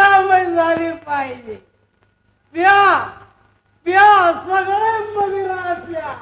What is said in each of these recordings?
मदिरामय झाली पाहिजे. प्या प्या सगळे मदिरा प्या.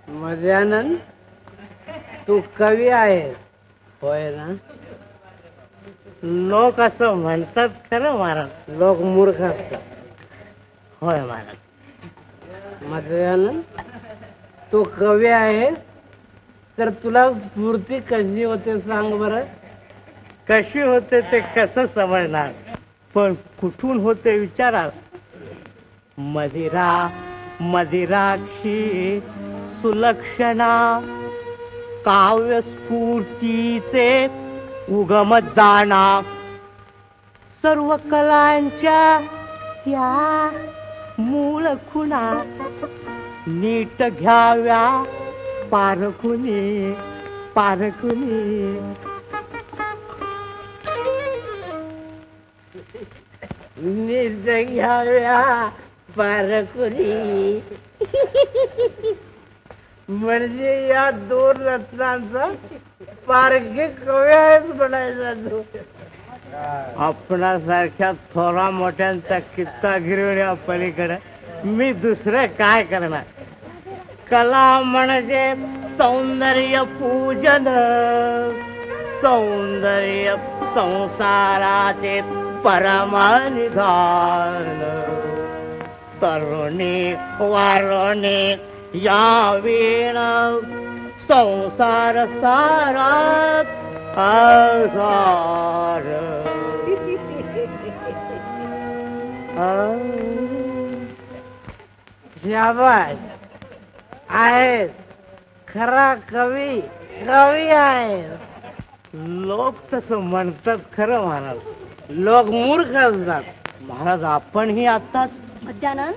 मध्यानंद, तू कवी आहे होय ना? लोक असं म्हणतात खरं महाराज. लोक मूर्ख असतात. होय महाराज. मध्यानंद, तू कवी आहे तर तुला स्फूर्ती कशी होते सांग बरं. कशी होते ते कसं समजणार, पण कुठून होते विचारा. मदिरा मदिराक्षी सुलक्षणा काव्य स्फूर्तीचे उगम जाणा. सर्व कलांच्या त्या मूळ खुणा नीट घ्याव्या पारखुनी पारखुनी. नीट घ्याव्या पारखुनी म्हणजे या दोन रत्नांचा पारखी कव्याच म्हणायचा तू. आपणासारख्या थोरा मोठ्यांचा किस्सा गिरवण्या पलीकडे मी दुसरं काय करणार. कला म्हणजे सौंदर्य पूजन, सौंदर्य संसाराचे परमानिधान. तरुणी वारुणी या वीण संसार सारात आसार. शाबास आहेत, खरा कवी कवी आहे. लोक तसं म्हणतात खरं महाराज. लोक मूर्ख असतात. महाराज आपणही आताच मध्यानंद,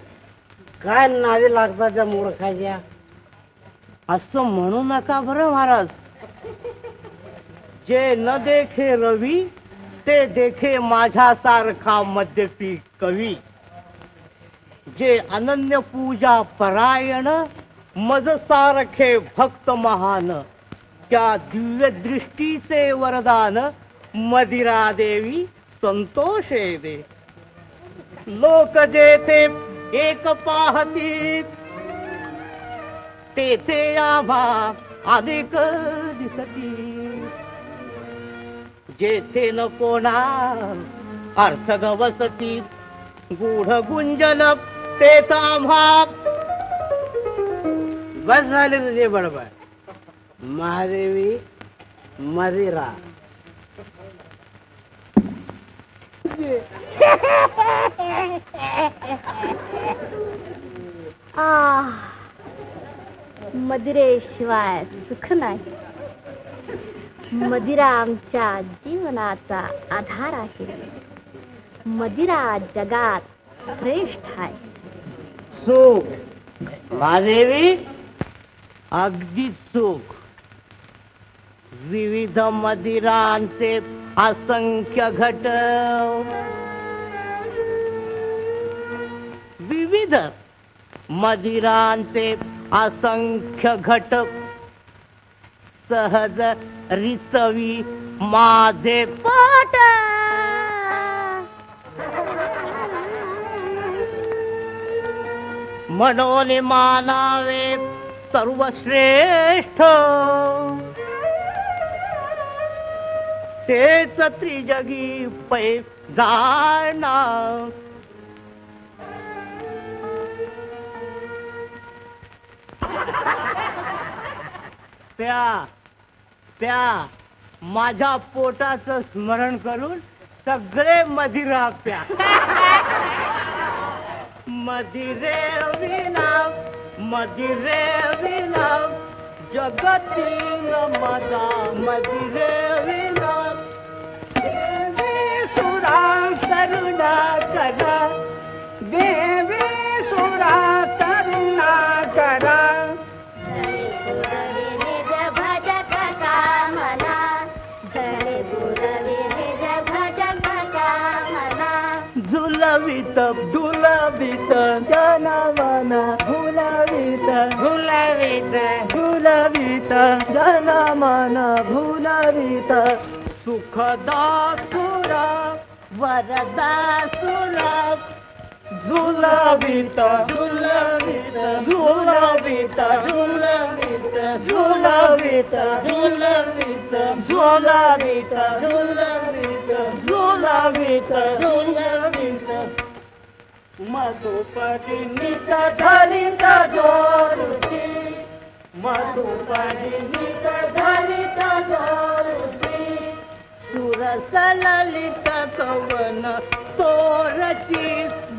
काय नादी लागतात त्या मूर्खाच्या. असं म्हणू नका बरं महाराज. जे न देखे रवी ते देखे माझ्यासारखा मद्यपी कवी. जे अनन्य पूजा परायण मज सारखे भक्त महान. त्या दिव्य दृष्टीचे वरदान मदिरा देवी संतोषे दे. लोक जेथे एक पाहती तेथे आभा अनेक दिसती. जेथे न कोणा अर्थ गवसती गूढ गुंजन तेथ आम्हा. बस झाले तुझे बडबड. महादेवी मदिरा. मदिरेशिवाय सुख नाही. मदिरा आमच्या जीवनाचा आधार आहे. मदिरा जगात श्रेष्ठ आहे. सुख महादेवी अगदी सुख. विविध मदिरांचे असंख्य घट. विविध मदिरांचे असंख्य घट सहज रिचवी माझे पोट. म्हणून मानावे सर्वश्रेष्ठ तेच त्रिजगी पै जाणा. त्या त्या माझ्या पोटाचं स्मरण करून सगळे मदिरा प्या. मदिरे विना जगतीन माझा मदिरे विना. देवी सुरा करुणा करा, देवी सुरा करुणा करा. झुलवित डुलवित जनमना भुलवित भुलवित झुलवित जनमना भुलवित. सुखदा सुरा वरदा सुरा झुलवित झुलवित झुलवित झुलवित झुलवित झुलवित झुलवित झुलवित झुलवित झुलवित. मधुपरी नित धरित जोरुची, मधुपरी नित धरित जोरुची. सुरस ललित कवन तोरची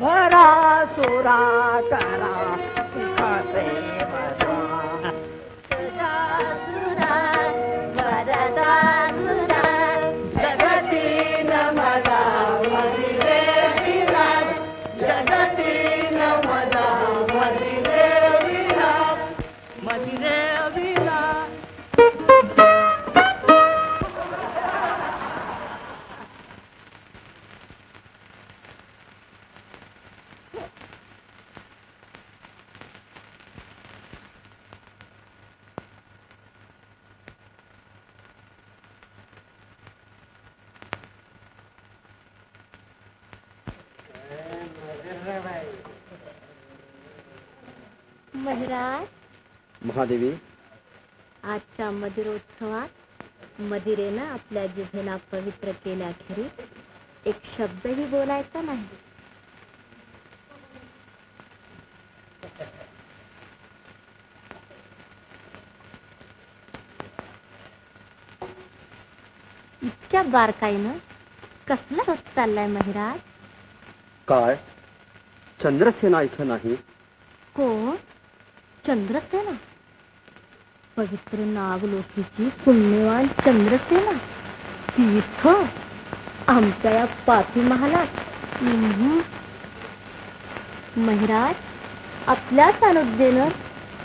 भरा सुरा करा सुखाचे वरा. जगतीन मला मदिरे विना, जगतीन मला मदिरे विना, मदिरे विना. महाराज, महादेवी, आजच्या मदिरोत्सवात मदिरेनं आपल्या जिभेला पवित्र केल्याखेरीज एक शब्दही बोलायचा नाही. इतक्या बारकाईनं कसला होत चाललाय महाराज? काय चंद्रसेना इथं नाही? कोण? चंद्रसेना? पवित्र नागलोकीची पुण्यवान चंद्रसेना ती इथं आमच्या या पापी महालात? महाराज, आपल्याच अनुज्ञेनं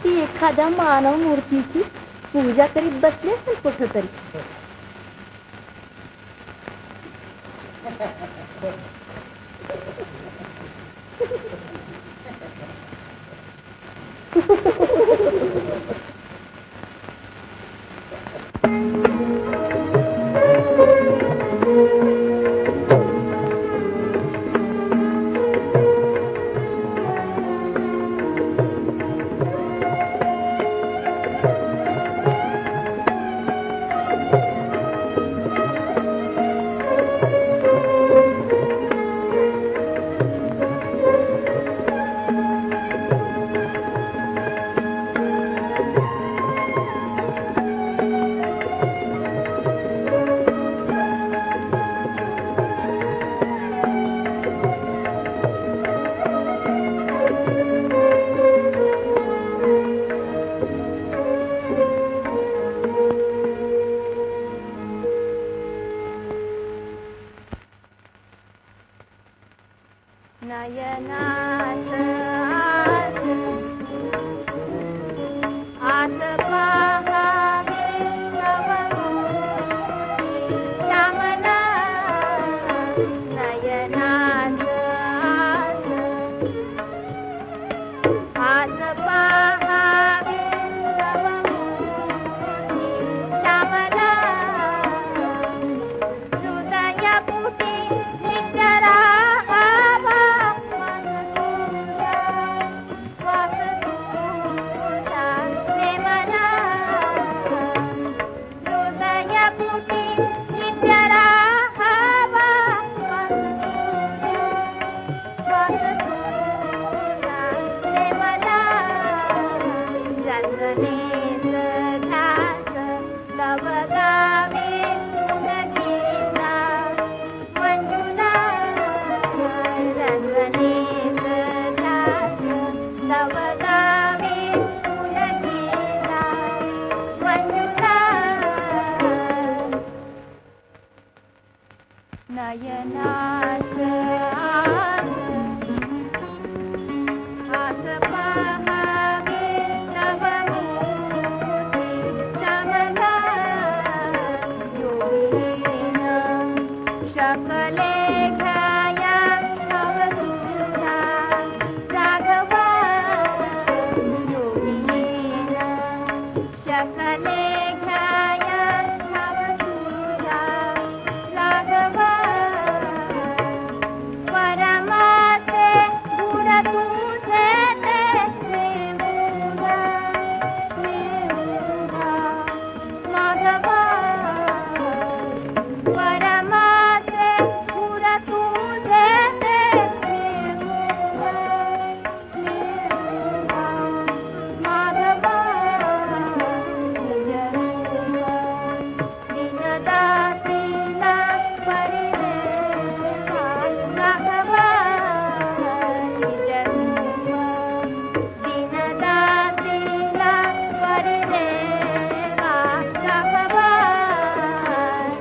ती एखाद्या मानव मूर्तीची पूजा करीत बसली असेल कुठं तरी. नयनात आत पाहावे नवमूर्ती श्यामला. नयनात आत पाहावे नवमूर्ती श्यामला. हृदया पुटी निचरा नयनात आस, आस पाहावे तव मूर्ती श्यामला योगीन शकले घ्याया तव सुधा राघवा योगीन शकले घ्याया तव सुधा राघवा परमाते गुण तुझे ते श्रीमुगा माधवा परमाते गुण तुझे ते श्रीमुगा माधवा दीनदासीला परिदेवा राघवा दीनदासीला परिदेवा राघवा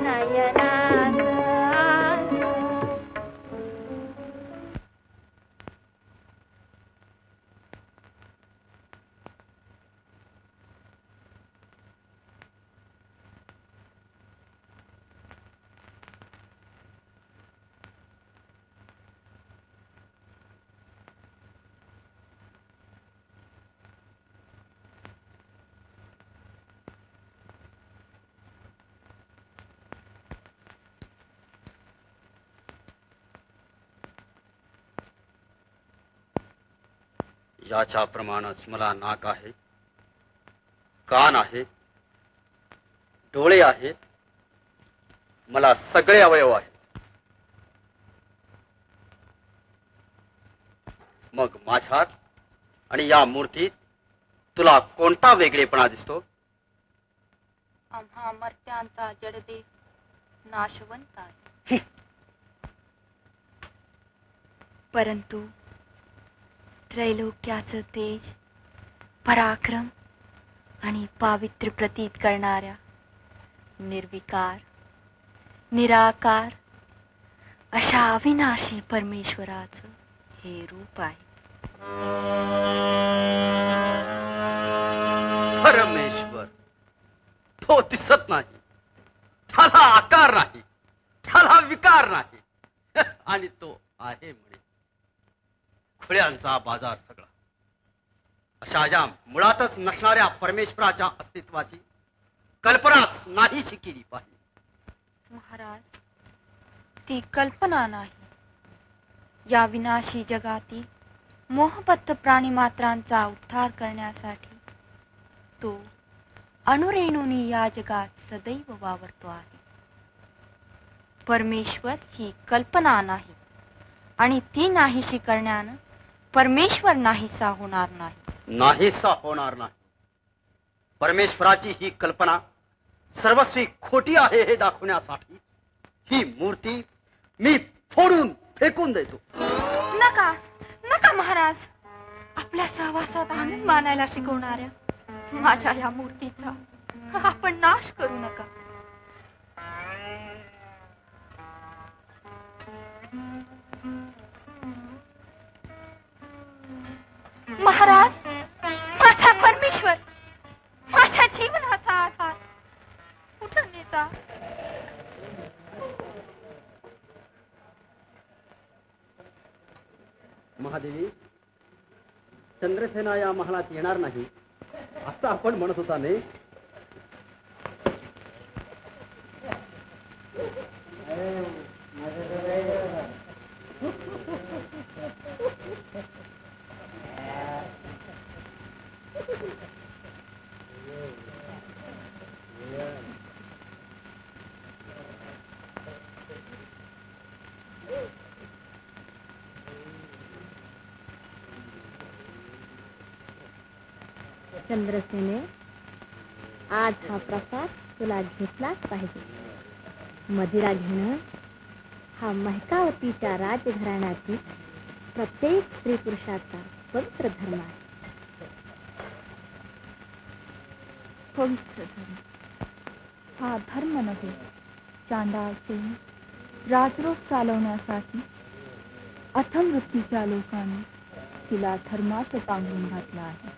नयनात आस. याच्या प्रमाणच मला नाक आहे, कान आहे, डोळे आहेत, मला सगळे अवयव आहेत. मग माझ्यात आणि या मूर्तीत तुला कोणता वेगळेपणा दिसतो? आम्हा मर्त्यांचा जडदेव नाशवंत आहे, परंतु त्रैलोक्याचं तेज, पराक्रम आणि पावित्र्य प्रतीत करणाऱ्या निर्विकार, निराकार अशा अविनाशी परमेश्वराचं हे रूप आहे. परमेश्वर तो दिसत नाही, त्याला आकार नाही, त्याला विकार नाही, आणि तो आहे म्हणे. खुळ्यांचा बाजार सगळा. अशा ज्या मुळातच नसणाऱ्या परमेश्वराच्या अस्तित्वाची कल्पनाच नाहीशी केली पाहिजे. महाराज, ती कल्पना नाही. या विनाशी जगातील मोहबद्ध प्राणीमात्रांचा उद्धार करण्यासाठी तो अणुरेणूंनी या जगात सदैव वावरतो आहे. परमेश्वर ही कल्पना नाही, आणि ती नाहीशी करण्यानं परमेश्वर नाहीसा होणार नाही. नाहीसा होणार नाही. परमेश्वराची ही कल्पना सर्वस्वी खोटी आहे हे दाखवण्यासाठी ही मूर्ती मी फोडून फेकून देतो. नका नका महाराज, आपल्या सहवासात आनंद मानायला शिकवणाऱ्या माझ्या या मूर्तीचा आपण नाश करू नका. महाराज, माझा परमेश्वर, माझ्या जीवनाचा आधार कुठं नेता? महादेवी, चंद्रसेना या महालात येणार नाही असं आपण म्हणत होता नाही? चंद्रसेने, आज हा प्रसाद तुला घेतलाच पाहिजे. मदिरा घेणं हा महकावतीच्या राजघराण्यातील प्रत्येक स्त्री पुरुषाचा पवित्र धर्म आहे. पवित्र धर्म हा धर्म नव्हे, चांडाळ सेन राजरोग चालवण्यासाठी अथम वृत्तीच्या लोकांनी तिला धर्माचं पांघरून घातलं आहे.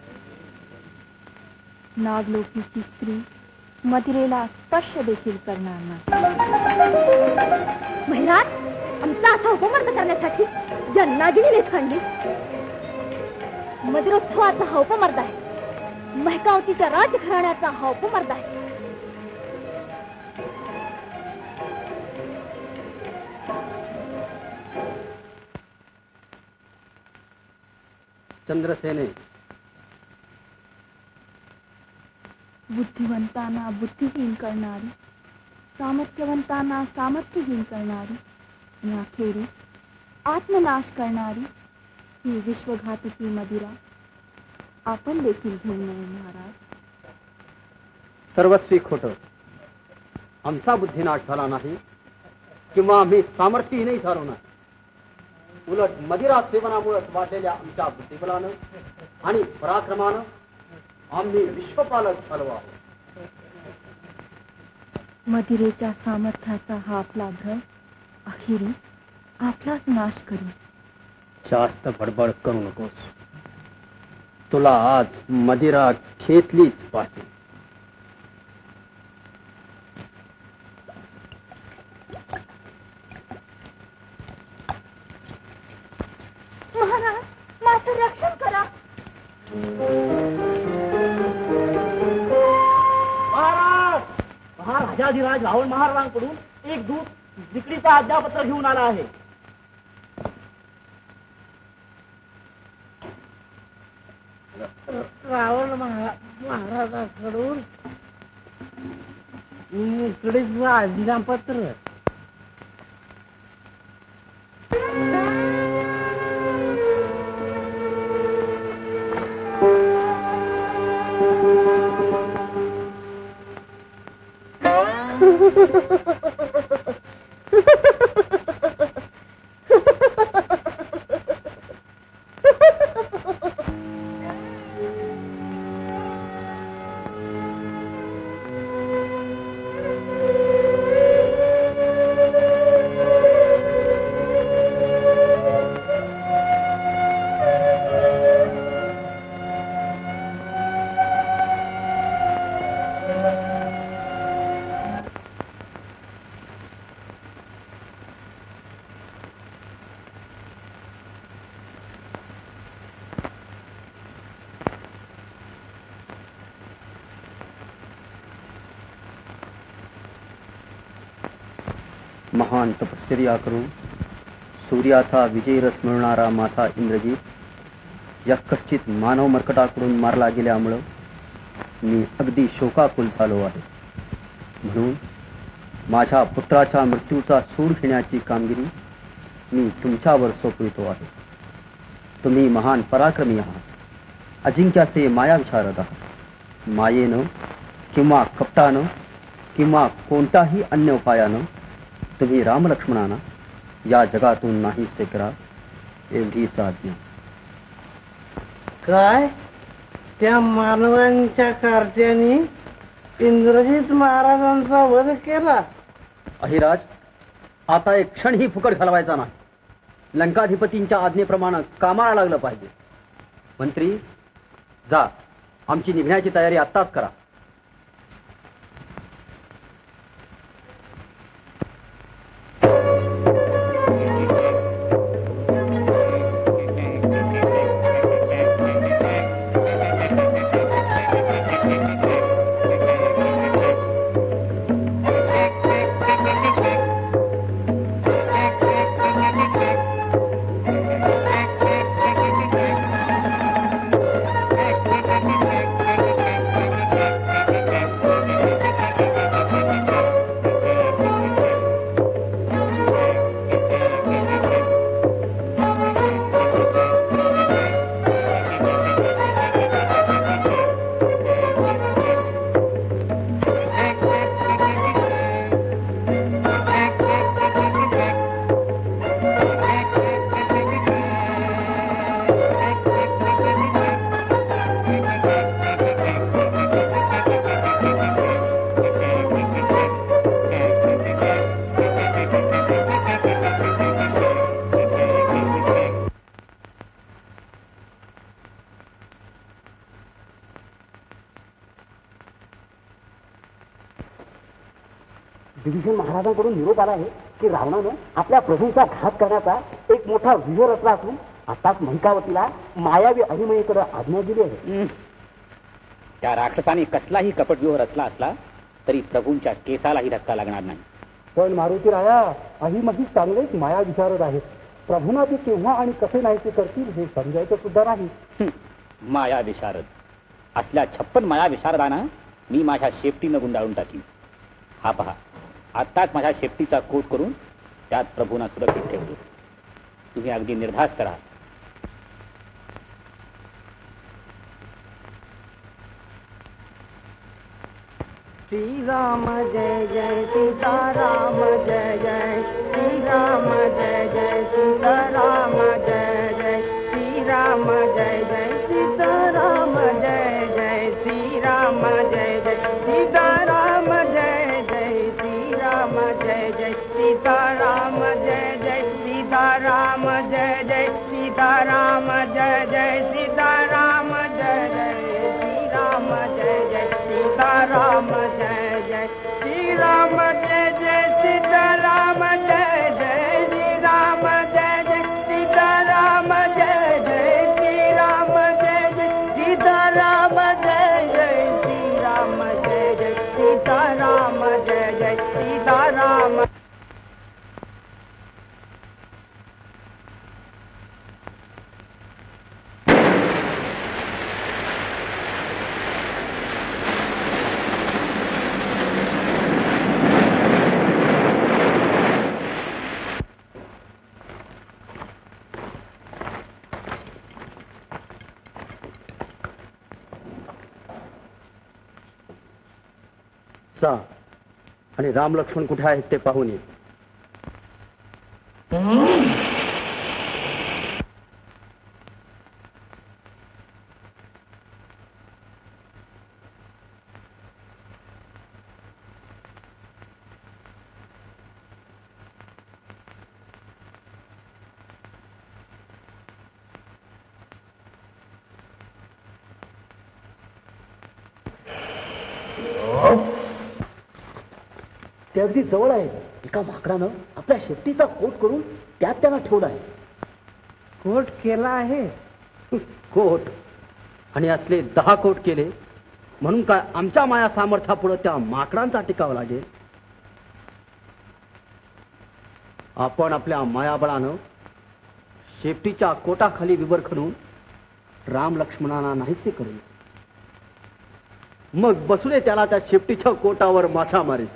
नागलोकीची स्त्री मदिरेला स्पर्श देखील करणार नाही. महाराज, आमचा असा उपमर्द करण्यासाठी या नागिनीने खांडली. मदिरोत्सवाचा हा उपमर्द आहे. महकावतीच्या राजघराण्याचा हा उपमर्द आहे. चंद्रसेने, बुद्धिवंतांना बुद्धिहीन करणारी, सामर्थ्यवंतांना सामर्थ्यहीन करणारी, आणि अखेरीस आत्मनाश करणारी ही विश्वघातकी मदिरा आपण देखील घेऊ नये महाराज. सर्वस्वी खोटं. आमचा बुद्धिनाश झाला नाही किंवा आम्ही सामर्थ्यहीनही झालो नाही. उलट मदिरा सेवनामुळे वाढलेल्या आमच्या बुद्धिबलानं आणि पराक्रमानं आम्ही विश्वपालक झालो आहोत. मदिरेच्या सामर्थ्याचा हा आपला भय अखेरीस आपलाच नाश करू. जास्त बडबड करू नकोस. तुला आज मदिरा खेतलीच पाहिजे. महाराज, माझं रक्षण करा. महाराज, महाराजाधिराज रावण महाराजांकडून एक दूत जिकडीचा आज्ञापत्र घेऊन आला आहे. रावण महाराजाकडून इकडेच आज्ञापत्र. महान तपश्चर्या करून सूर्याचा विजयरथ मिळणारा माझा इंद्रजित या कश्चित मानव मर्कटाकडून मारला गेल्यामुळं मी अगदी शोकाकुल झालो आहे. म्हणून माझ्या पुत्राच्या मृत्यूचा सूड घेण्याची कामगिरी मी तुमच्यावर सोपवितो आहे. तुम्ही महान पराक्रमी आहात. अजिंक्याचे माया विशारद आहात. मायेनं किंवा कपटानं किंवा कोणत्याही अन्य उपायानं तुम्ही रामलक्ष्मणांना या जगातून नाहीसे करा, एवढीच आज्ञा. काय त्या मानवांच्या कार्ट्याने इंद्रजित महाराजांचा वध केला? अहिराज, आता एक क्षणही फुकट घालवायचा नाही. लंकाधिपतींच्या आज्ञेप्रमाणे कामाला लागलं पाहिजे. मंत्री, जा, आमची निघण्याची तयारी आत्ताच करा. अर्जुन महाराजांकडून निरोप आला आहे की रावणानं आपल्या प्रभूंचा घात करण्याचा एक मोठा व्यूह रचला असून आताच महिकावतीला मायावी अहिमयेकडे आज्ञा दिली आहे. त्या राक्षसाने कसलाही कपटव्यूह रचला असला तरी प्रभूंच्या केसालाही धक्का लागणार नाही. पण मारुती राया, अहिमही चांगलेच माया विचारत आहेत. प्रभूंना ते केव्हा आणि कसे नाहीसे करतील हे समजायचं सुद्धा नाही. माया विशारद असल्या 56 माया विशारदाना मी माझ्या शेपटीनं गुंडाळून टाकीन. हा पहा, आत्ताच माझ्या शेपटीचा कोट करून त्यात प्रभूंना सुरक्षित ठेवतो. तुम्ही अगदी निर्धास्त करा. श्रीराम जय जय सीताराम जय जय श्रीराम जय जय सीताराम जय जय श्रीराम जय जय सीताराम जय जय श्रीराम जय जय सीताराम जय जय श्रीराम जय जय सीताराम जय जय सीताराम जय जय सीताराम जय जय सीताराम जय जय श्रीराम जय जय सीताराम जय जय श्रीराम जय जय सीताराम जय जय श्रीराम जय जय सीताराम जय जय श्रीराम जय जय सीताराम जय जय श्रीराम जय जय सीताराम जय जय सीताराम. जा आणि राम लक्ष्मण कुठे आहेत ते पाहून ये. ते अगदी जवळ आहे. एका माकडानं आपल्या शेपटीचा कोट करून त्यात त्यांना ठेवला आहे. कोट केला आहे. कोट आणि असले 10 कोट केले म्हणून काय आमच्या माया सामर्थ्यापुढे त्या माकडांचा टिकावं लागेल. आपण आपल्या मायाबळानं शेपटीच्या कोटाखाली विवर खणून राम लक्ष्मणांना नाहीसे करू. मग बसुले त्याला त्या शेपटीच्या कोटावर माथा मारेल.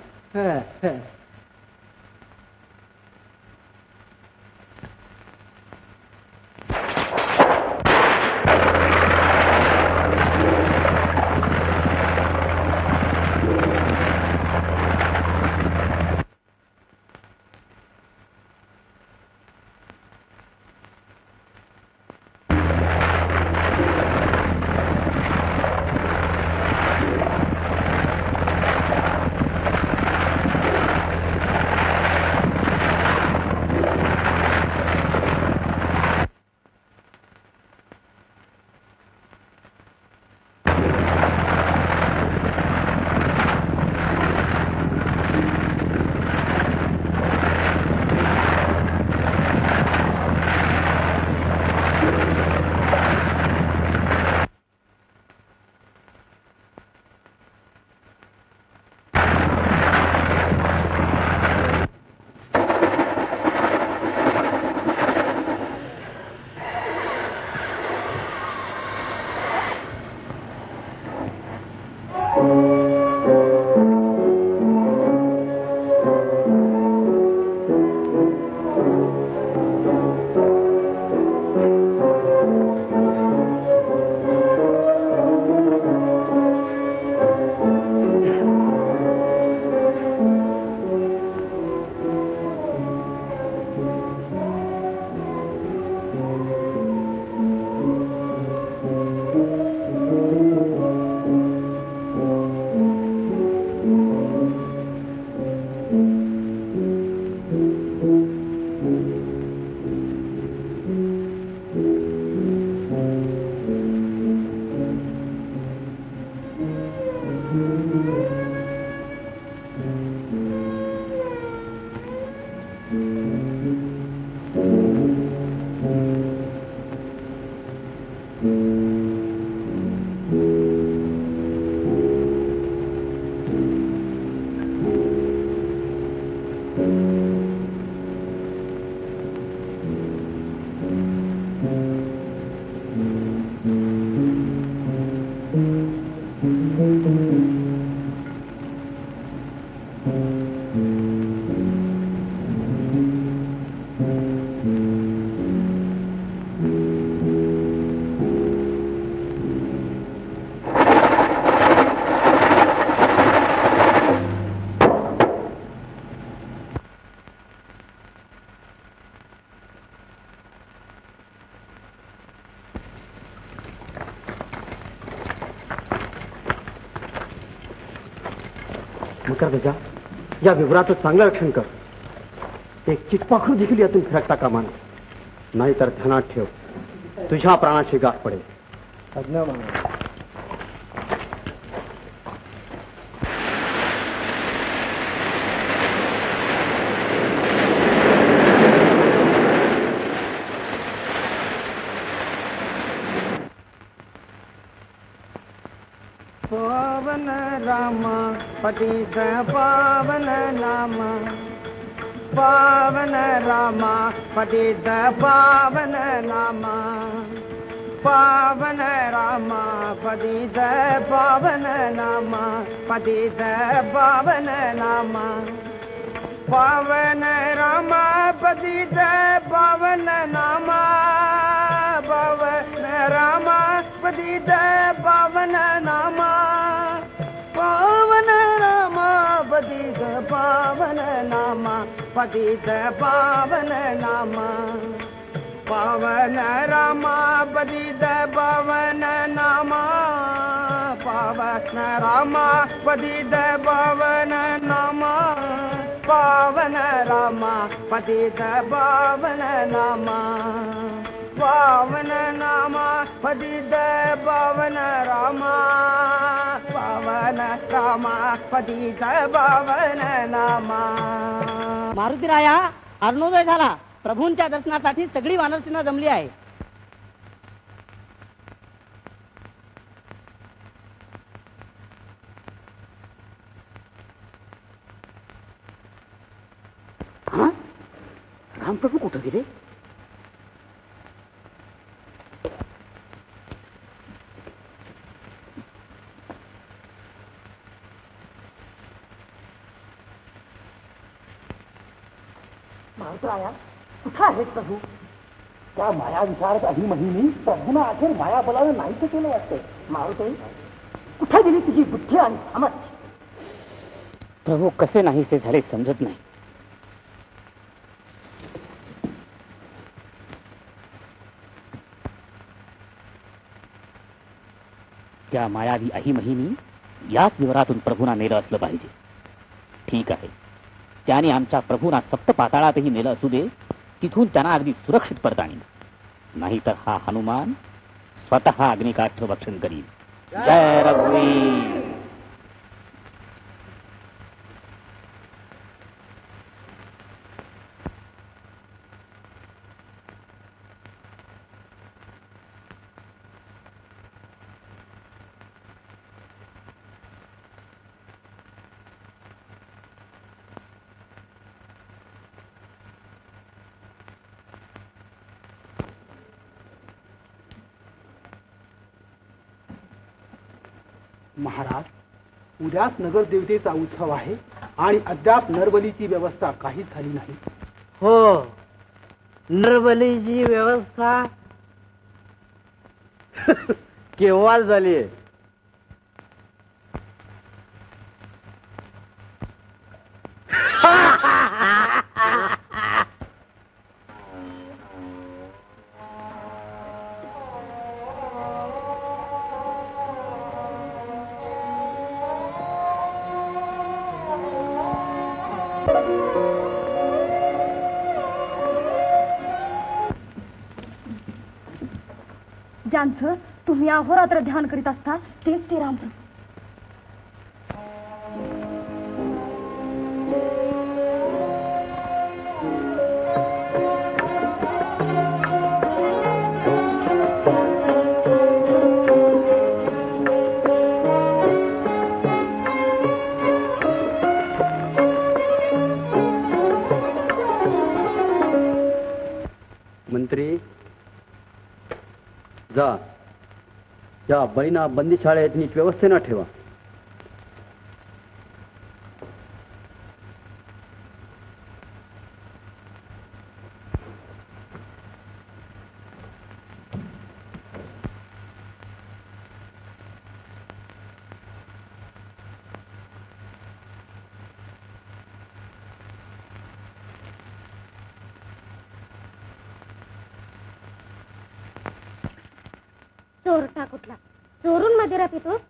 शंकर गजा, या विवराचं चांगलं रक्षण कर. एक चिटपाखरू देखील यातून फिरकता कामा नये. नाहीतर ध्यानात ठेव, तुझ्या प्राणाची गाठ पडेल. आज्ञा महाराज. पावन राम पतित पावन नाम, पावन राम पतित पावन नाम, पावन राम पतित पावन नाम, पतित पावन नाम, पावन राम पतित पावन नाम, पावन राम पतित पावन नाम, पावन राम पतित पावन नाम, पतित पावन नाम, पावन राम पतित पावन नाम, पावन राम पतित पावन नाम, पावन राम पतित पावन नाम, पावन नाम पतित पावन राम, पावन राम पतित पावन नाम. मारुतीराया, अरुणोदय झाला. प्रभूंच्या दर्शनासाठी सगळी वानरसेना जमली आहे. रामप्रभू कुठं गेले? मारुतराया, कुठं आहेत प्रभू? त्या माया विचारत अहिमहिनी प्रभूना अखेर माया बलानं नाहीच केलं वाटतंय. मारुते, कुठं गेली तुझी बुद्धी आणि समज? प्रभू कसे नाहीसे झाले समजत नाही. त्या मायावी अहिमहिनी याच विवरातून प्रभूंना नेलं असलं पाहिजे. ठीक आहे, त्याने आमच्या प्रभूंना सप्त पाताळातही नेलं असू दे, तिथून त्यांना अगदी सुरक्षित परत आणीन. नाहीतर हा हनुमान स्वतः अग्निकाष्ठ भक्षण करील. जय रघुवीर. महाराज, उद्याच नगरदेवतेचा उत्सव आहे आणि अद्याप नरबलीची व्यवस्था काहीच झाली नाही. हो, नरबलीची व्यवस्था केव्हा झाली? ज्यांचं तुम्ही अहोरात्र ध्यान करीत असता तेच ते रामप्रभू. मंत्री, जा, या बळीना बंदीशाळेत नीट व्यवस्थेनं ठेवा. चोरटा कुठला? चोरून मदिरा पितोस?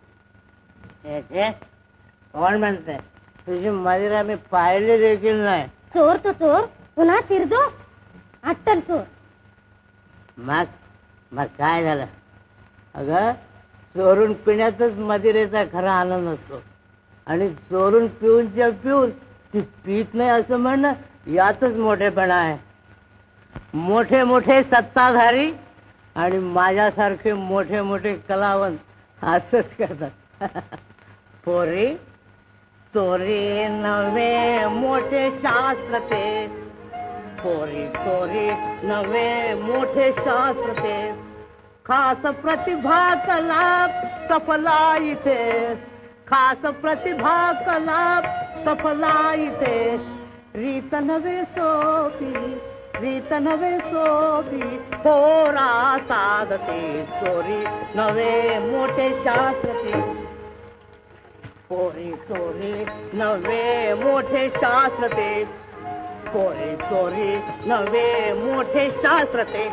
कोण म्हणते? तुझी मदिरा मी पाहिली देखील नाही. चोर तो चोर पुन्हा फिरदो अट्टल चोर. मग मग काय झालं? अगं चोरून पिण्यातच मदिरेचा खरा आनंद असतो आणि चोरून पिऊनच्या पिऊन ती पीत नाही असं म्हणणं यातच मोठेपणा आहे. मोठे मोठे सत्ताधारी आणि माझ्यासारखे मोठे मोठे कलावंत असंच करतात. पोरी चोरी नव्हे मोठे शास्त्र ते. पोरी चोरी नव्हे मोठे शास्त्र ते. खास प्रतिभा कला सफला इथे. खास प्रतिभा कला सफला इथे. रीत नव्हे सोपी रीत नव्हे सोपी पोरा साधते. चोरी नव्हे मोठे शास्त्र ते. पोरी चोरी नव्हे मोठे शास्त्र ते. पोरी चोरी नव्हे मोठे शास्त्र ते.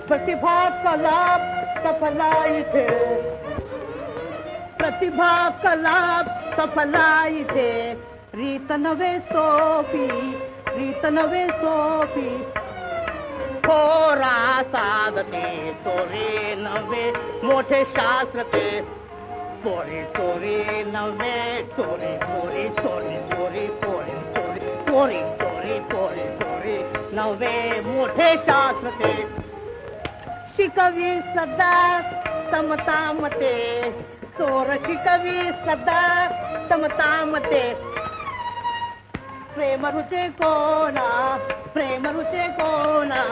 प्रतिभा कला सफला इथे. प्रतिभा कला सफला इथे. रीत नव्हे सोपी रीत नव्हे सोपी पोरा साधते. चोरी नव्हे मोठे शास्त्र ते. चोरी चोरी नव्हे चोरी चोरी चोरी चोरी चोरी चोरी चोरी चोरी चोरी चोरी नव्हे मोठे शास्त्र ते. शिकवी सदा समता मते. चोर शिकवी सदा समता मते. प्रेम रुचे कोणा प्रेम रुचे कोणा.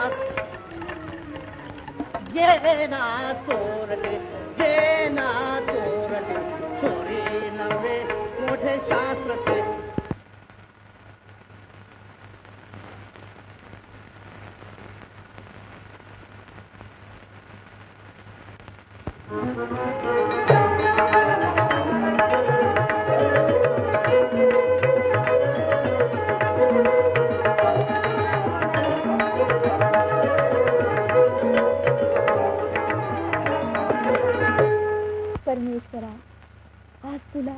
जेना चोरले जेना चोरले. चोरी नव्हे मोठे शास्त्र ते. परमेश्वरा आज तुला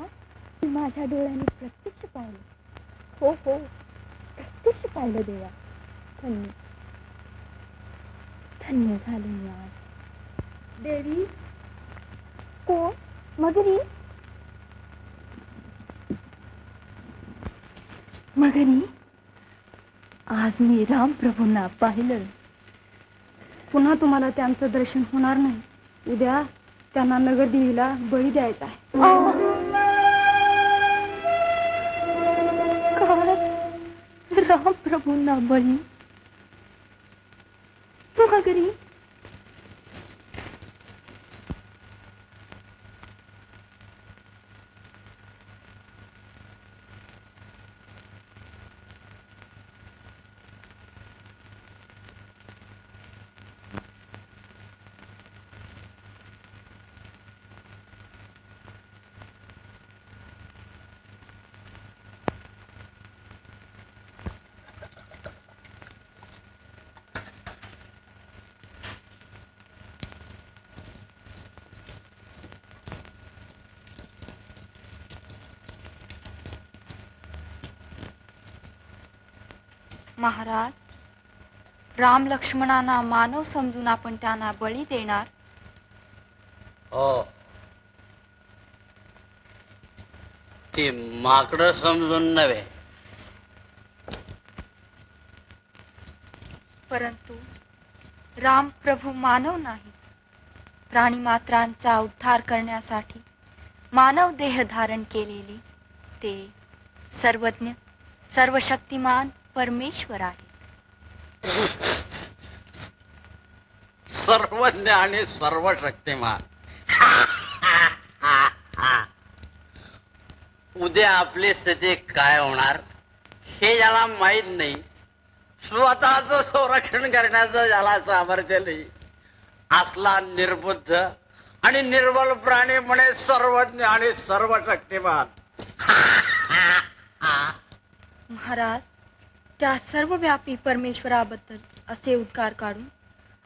माझ्या डोळ्याने प्रत्यक्ष पाहिलं. हो हो प्रत्यक्ष पाहिलं देवा. धन्य धन्य झाले मी आज. देवी कोण मगरी. मगरी आज मी रामप्रभूंना पाहिलं. पुन्हा तुम्हाला त्यांचं दर्शन होणार नाही. उद्या त्यांना नगरदेवीला बळी द्यायचा आहे. काय रामप्रभूंना बळी मगरी. महाराज, राम लक्ष्मणांना मानव समजून आपण त्यांना बळी देणार. हो, ती माकडं समजून नव्हे. परंतु राम प्रभू मानव नाही. प्राणी मात्रांचा उद्धार करण्यासाठी मानव देह धारण केलेले ते सर्वज्ञ सर्वशक्तिमान परमेश्वर आहे. सर्वज्ञ आणि सर्वशक्तिमान. उद्या आपली स्थिती काय होणार हे ज्याला माहीत नाही, स्वतःचं संरक्षण करण्याचं ज्याला सामर्थ्य नाही, असला निर्बुद्ध आणि निर्बल प्राणी म्हणे सर्वज्ञ आणि सर्वशक्तिमान. महाराज, त्या सर्वव्यापी परमेश्वराबद्दल असे उद्गार काढून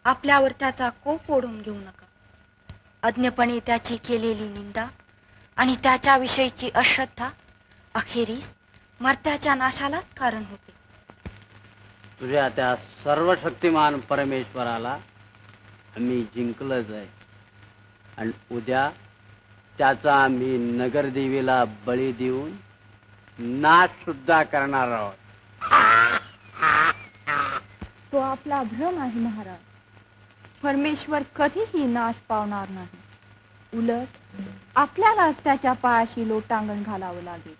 आपल्यावर त्याचा कोप ओढून घेऊ नका. अज्ञपणे त्याची केलेली निंदा आणि त्याच्याविषयीची अश्रद्धा अखेरीस मर्त्याच्या नाशालाच कारण होते. तुझ्या त्या सर्वशक्तिमान परमेश्वराला आम्ही जिंकलंच आहे आणि उद्या त्याचा आम्ही नगरदेवीला बळी देऊन नाश सुद्धा करणार आहोत. तो आपला भ्रम आहे महाराज. परमेश्वर कधीही नाश पावणार नाही. उलट आपल्यालाच त्याच्या पायाशी लोटांगण घालावं लागेल.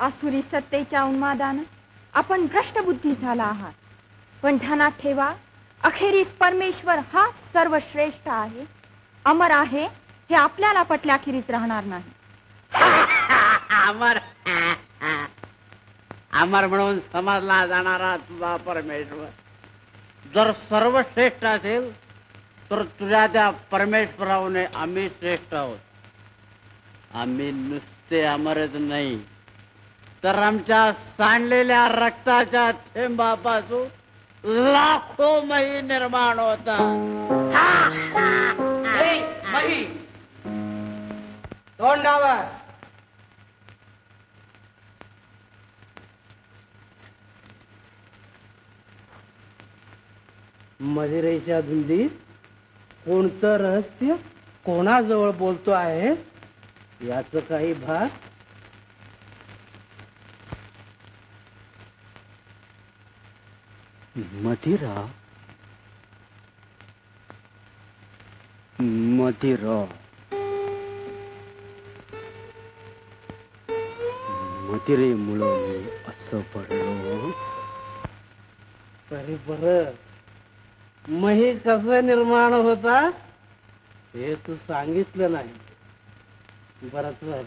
आसुरी सत्तेच्या उन्मादानं आपण भ्रष्टबुद्धी झाला आहात. पण ध्यानात ठेवा, अखेरीस परमेश्वर हा सर्वश्रेष्ठ आहे, अमर आहे, हे आपल्याला पटल्याखेरीज राहणार नाही. अमर अमर म्हणून समजला जाणारा तुझा परमेश्वर जर सर्वश्रेष्ठ असेल तर तुझ्या त्या परमेश्वराने आम्ही श्रेष्ठ आहोत. आम्ही नुसते अमरच नाही तर आमच्या सांडलेल्या रक्ताच्या थेंबापासून लाखो मही निर्माण होतात. तोंडावर मदिरेच्या धुंदीत कोणतं रहस्य कोणाजवळ बोलतो आहे याच काही भाग मदिरा मदिरा मदिरेमुळं मी असं पडलो. तरी बरं मही कसं निर्माण होता हे तू सांगितलं नाही. बरं तर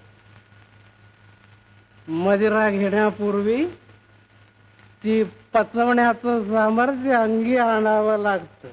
मदिरा घेण्यापूर्वी ती पचवण्याचं सामर्थ्य अंगी आणावं लागतं.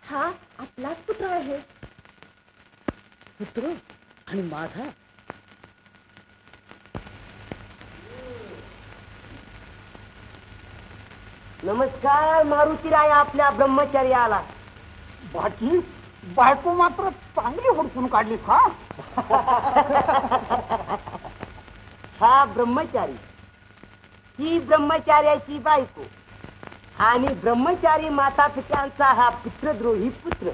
हा आपलाच पुत्र आहे. पुत्र आणि माझा. नमस्कार मारुतीराया आपल्या ब्रह्मचर्याला. बाकी बायको मात्र चांगली हुडकून काढलीस हा. हा ब्रह्मचारी, ही ब्रह्मचार्याची बायको आणि ब्रह्मचारी माता पित्यांचा हा पुत्रद्रोही पुत्र.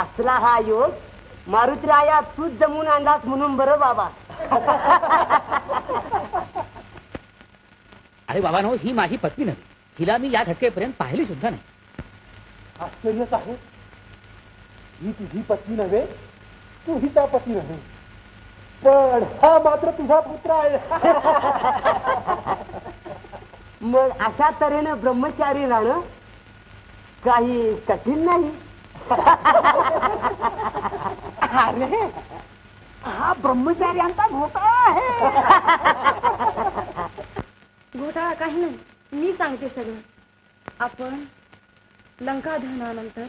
असला हा योग मारुतीराया तूच जमून आणलास म्हणून बरं बाबा. अरे बाबा नो, ही माझी पत्नी नव्हे. हिला मी या घटकेपर्यंत पाहिली सुद्धा नाही. आश्चर्यच आहे. ही तुझी पत्नी नव्हे, तू हिचा पती नव्हे, पण हा मात्र तुझा पुत्र आहे. मग अशा तऱ्हेनं ब्रह्मचारी राहणं काही कठीण नाही. अरे हा ब्रह्मचार्यांचा घोटाळा आहे. घोटाळा काही नाही, मी सांगते सगळं. आपण लंका दहनानंतर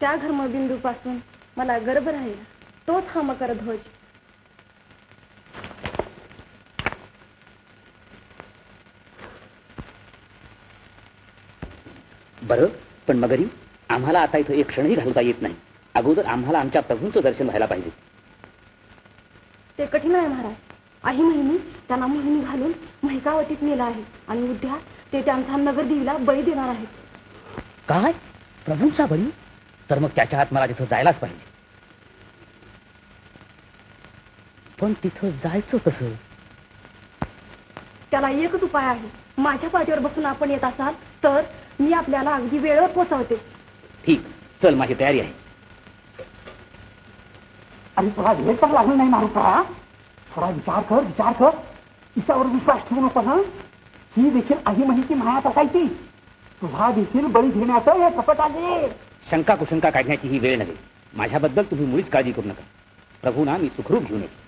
त्या धर्मबिंदूपासून मला गर्भ राहिला, तोच हा मकर ध्वज. बरं, पण मगरी आम्हाला आता इथं एक क्षणही घालवता येत नाही. अगोदर आम्हाला आमच्या प्रभूंचं दर्शन व्हायला पाहिजे. ते कठीण आहे महाराज. आई महिनी त्यांना मोहिनी घालून महिकावतीत नेलं आहे आणि उद्या ते त्यांच्या नगर देवीला बळी देणार आहेत. काय? प्रभूंचा बळी? तर मग त्याच्या हात मला तिथं जायलाच पाहिजे. पण तिथं जायचं कसं? त्याला एकच उपाय आहे. माझ्या पाठीवर बसून आपण येत असाल तर मी आपल्याला अगदी वेळेवर पोहोचवते. ठीक, चल, माझी तयारी आहे. आणि तुला वेळ तर लागला नाही मारुता. थोडा विचार कर. तिच्यावर विश्वास ठेवू नको ना. ही देखील अहिमनीची माया टाकायची. तुला देखील बळी घेण्याचं हे कपट आहे. शंका कुशंका काढण्याची ही वेळ नव्हे. माझ्याबद्दल तुम्ही मुळीच काळजी करू नका. प्रभूंना मी सुखरूप घेऊन येतो.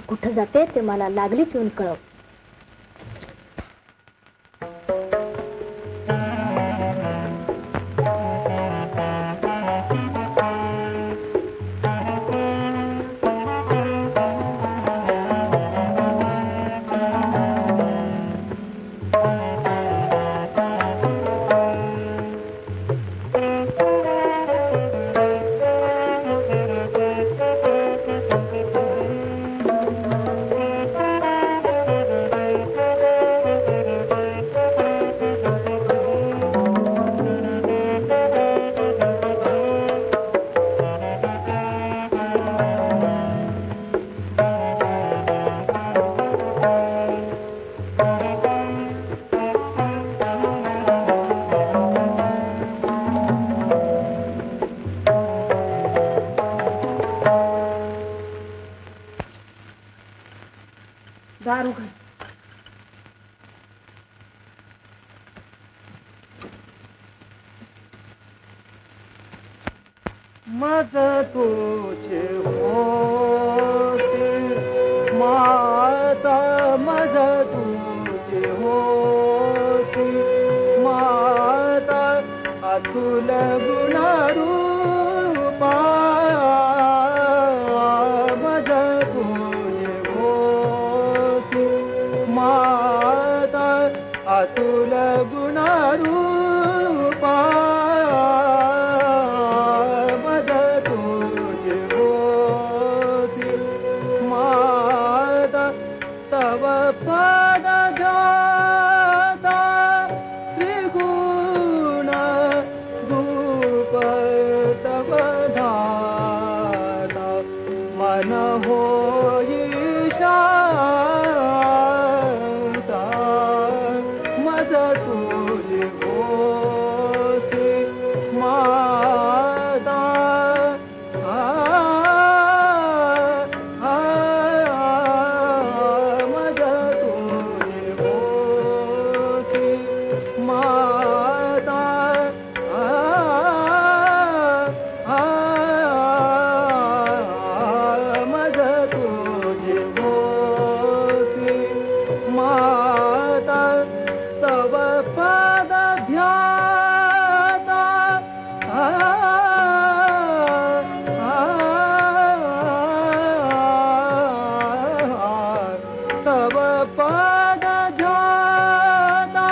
ती कुठं जाते ते मला लागलीच येऊन कळव. दार उघड. मज तुझे होसी माता, मज तुझे होसी माता, अतुल गुणरूपा मज तुझे होसी माता, अतुल गुणरूपा तव पद जाता त्रिगुण रूप तव धाता, मन होई शांता, मज तुझे होसी माता. तव पद ध्याता तव पद ध्याता,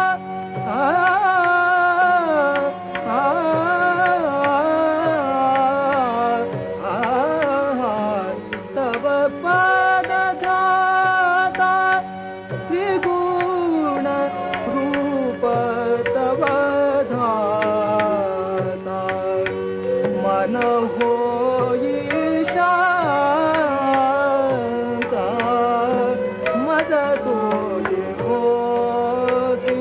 तव पद ध्याता त्रिगुण रूप तव धाता, मन होई शांता, मज तुझे होसी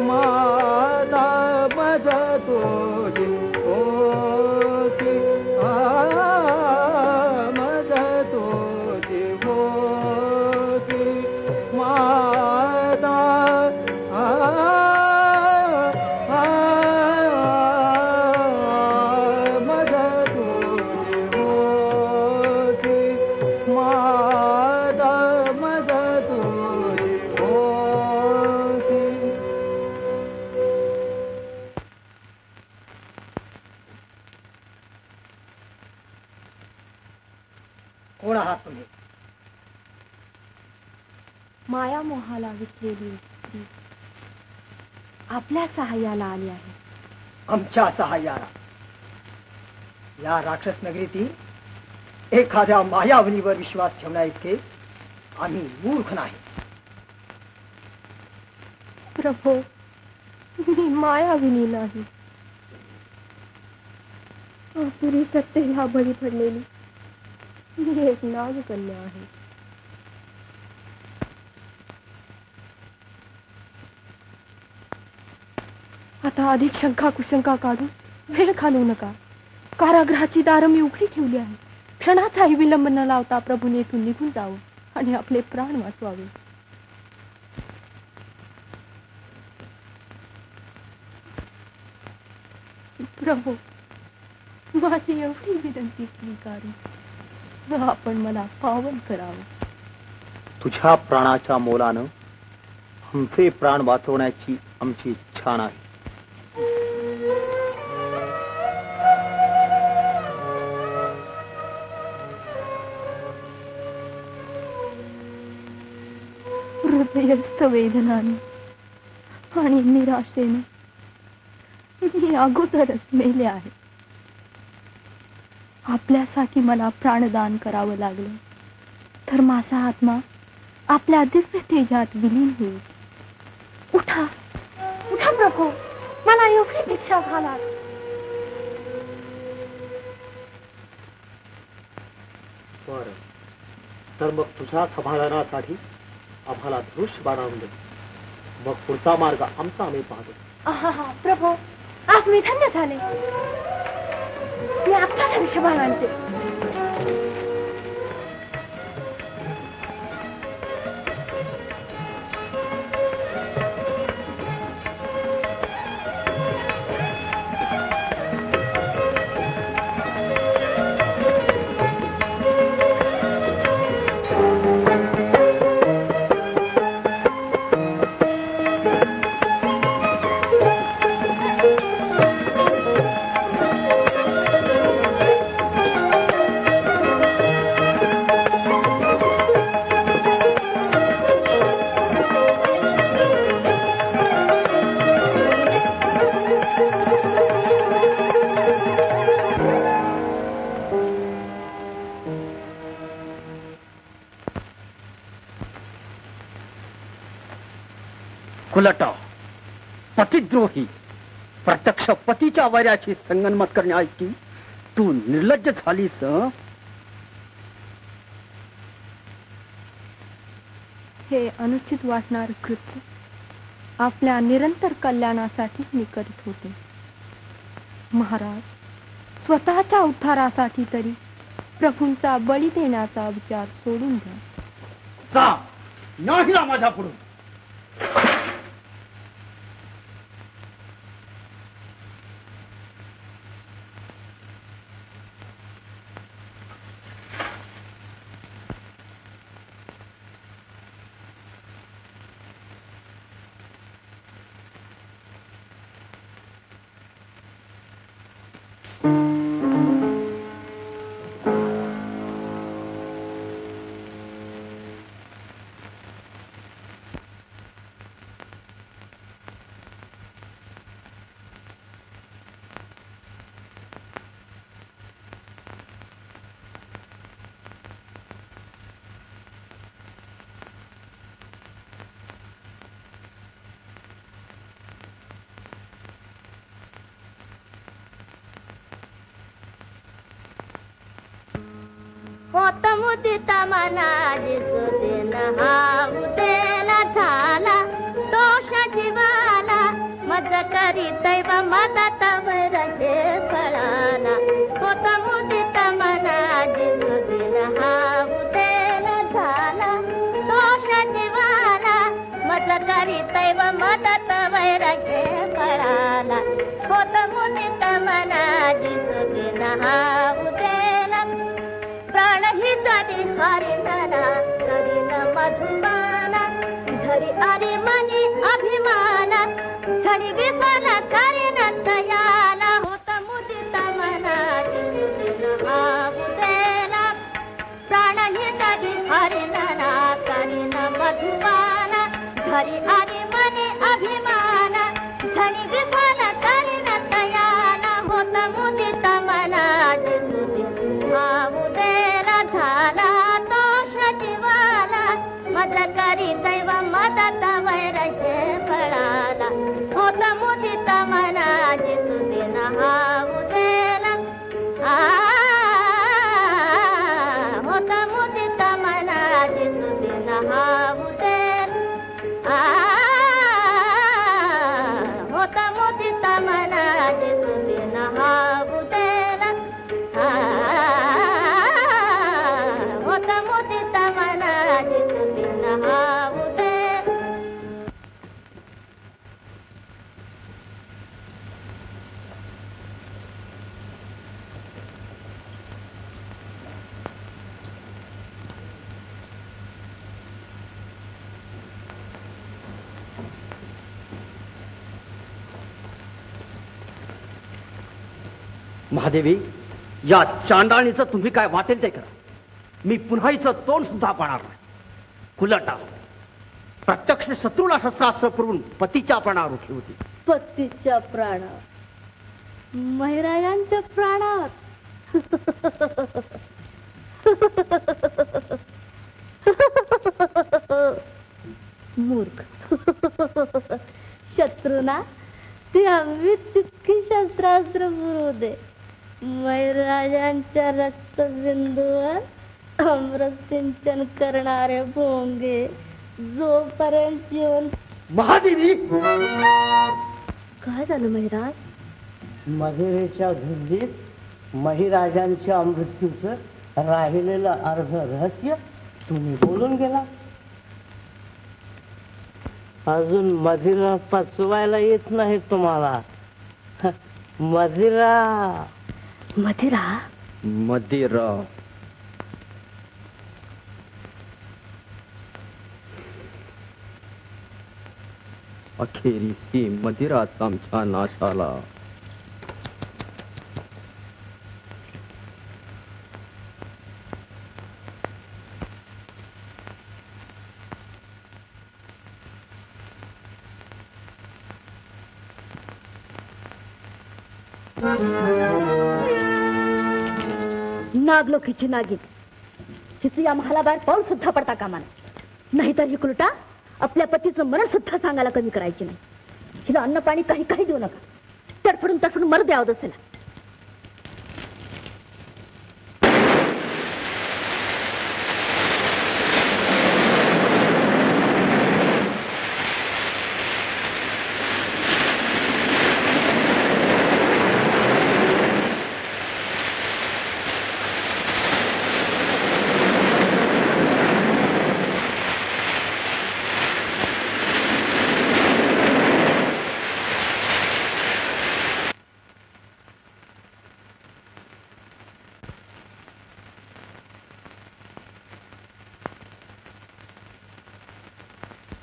माता, मज तुझे होसी मज तुझे होसी माता. मज तुझे होसी माता, मज तुझे होसी. कोण आहात तुम्ही? माया मोहाला विटलेली स्त्री आपल्या सहाय्याला आली आहे. आमच्या सहाय्याला या राक्षस नगरीतील एखाद्या मायावनीवर विश्वास ठेवण्या इतके आम्ही मूर्ख नाही. प्रभो, मी मायाविनी नाही, आसुरी सत्तेला बळी पडलेली मी एक नागकन्या आहे. आता अधिक शंका कुशंका काढून वेळ घालवू नका. कारागृहाची दारं मी उघडी ठेवली आहे. क्षणाचाही विलंब न लावता प्रभूने इथून निघून जावं आणि आपले प्राण वाचवावे. प्रभू, माझी एवढी विनंती स्वीकारून आपण मला पावन करावं. तुझ्या प्राणाच्या मोलानं आमचे प्राण वाचवण्याची आमची इच्छा नाही. हृदयस्थ वेदनाने आणि निराशेने मी अगोदरच मेले आहे. आपल्यासाठी मला प्राणदान करावं लागलं तर माझा आत्मा आपल्या दिव्य तेजात विलीन होईल. उठा उठा प्रभू, मला एवढी भिक्षा घाला. बर, तर मग तुझ्या समाधानासाठी आम्हाला धनुष्य बाणावून दे. मग पुढचा मार्ग आमचा आम्ही पाहतो. प्रभू, आज मी धन्य झाले. मी आपला धनुष्यबाण आणते. कुलटा, पतिद्रोही, प्रत्यक्ष पतीच्या वैराची संगनमत करण्याइतकी तू निर्लज्ज झालीस. हे अनुचित वाटणारे कृत्य आपल्या निरंतर कल्याणासाठी मी करीत होते. महाराज, स्वतःच्या उद्धारासाठी तरी प्रभूंचा बळी देण्याचा विचार सोडून द्या. जा, नाहीला माझ्या पुढून. होत मुदित मना जिसुदिन हा उदेला झाला दोष जीवाला मज करी दैव मदत वैरगे फळाला. होत मुदित मना जिसुदिन हा उदेला झाला दोष जीवाला मज करी दैव मदत वैरगे फळाला. होत मुदित मना जिसुदिन हा उदेला प्राण ही जरी हरिणना तरी न मधुमाना धरी अरे मनी अभिमाना झडी विफल करी न दयाला. होत मुदित मना जिसुदिन हा उदेला प्राण ही जरी हरिणना तरी न मधुमाना धरी अरे मनी अभिमाना झडी विफल करी न दयाला. होत मुदित मना जिसुदिन हा उदेला झाला दोष जीवाला मज करी दैव मदत वैरगे फळाला. होत मुदित मना जिसुदिन हा उदेला होत मुदित मना जिसुदिन हा उदेला होत मुदित मना जिसुदिन हा उदेला होत मुदित मना जिसुदिन हा उदेला महादेवी, या चांडाळीचं तुम्ही काय वाटेल ते करा. मी पुन्हा हिचं तोंड सुद्धा पाहणार नाही. उलटा प्रत्यक्ष शत्रूला शस्त्रास्त्र पुरवून पतीच्या प्राणावर उठली होती. पतीच्या प्राणात, महिराजांच्या प्राणात. मूर्ख. शत्रूना ती हवी तितकी शस्त्रास्त्र पुरवू दे. महिराजांच्या रक्तबिंदूवर अमृत सिंचन करणारे भोंगे जोपर्यंत जीवन. महादेवी, काय झालं महिराज? मधुरेच्या धुंदीत महिराजांच्या मृत्यूचं राहिलेलं अर्ध रहस्य तुम्ही बोलून गेला. अजून मदिरा पचवायला येत नाही तुम्हाला. मदिरा मदिरा मदिरा. अखेरीस ही मदिराच आमच्या नाशाला. नागलोकीची नागिन हिचं या महालाबाहेर पाऊल सुद्धा पडता कामा नये. नाहीतर ही कुलटा आपल्या पतीचं मरण सुद्धा सांगायला कमी करायची नाही. हिला अन्न पाणी काही काही देऊ नका. तडफडून तडफडून मरू द्यावं असेल.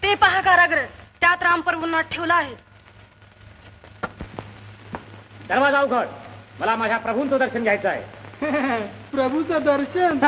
ते पहा कारागृह, त्यात रामप्रभूंना ठेवला आहे. दरवाजा उघड. मला माझ्या प्रभूंचं दर्शन घ्यायचं आहे. प्रभूचं दर्शन.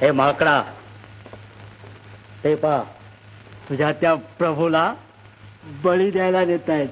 हे माकडा, ते पा तुझ्या त्या प्रभूला बळी द्यायला देत आहेत.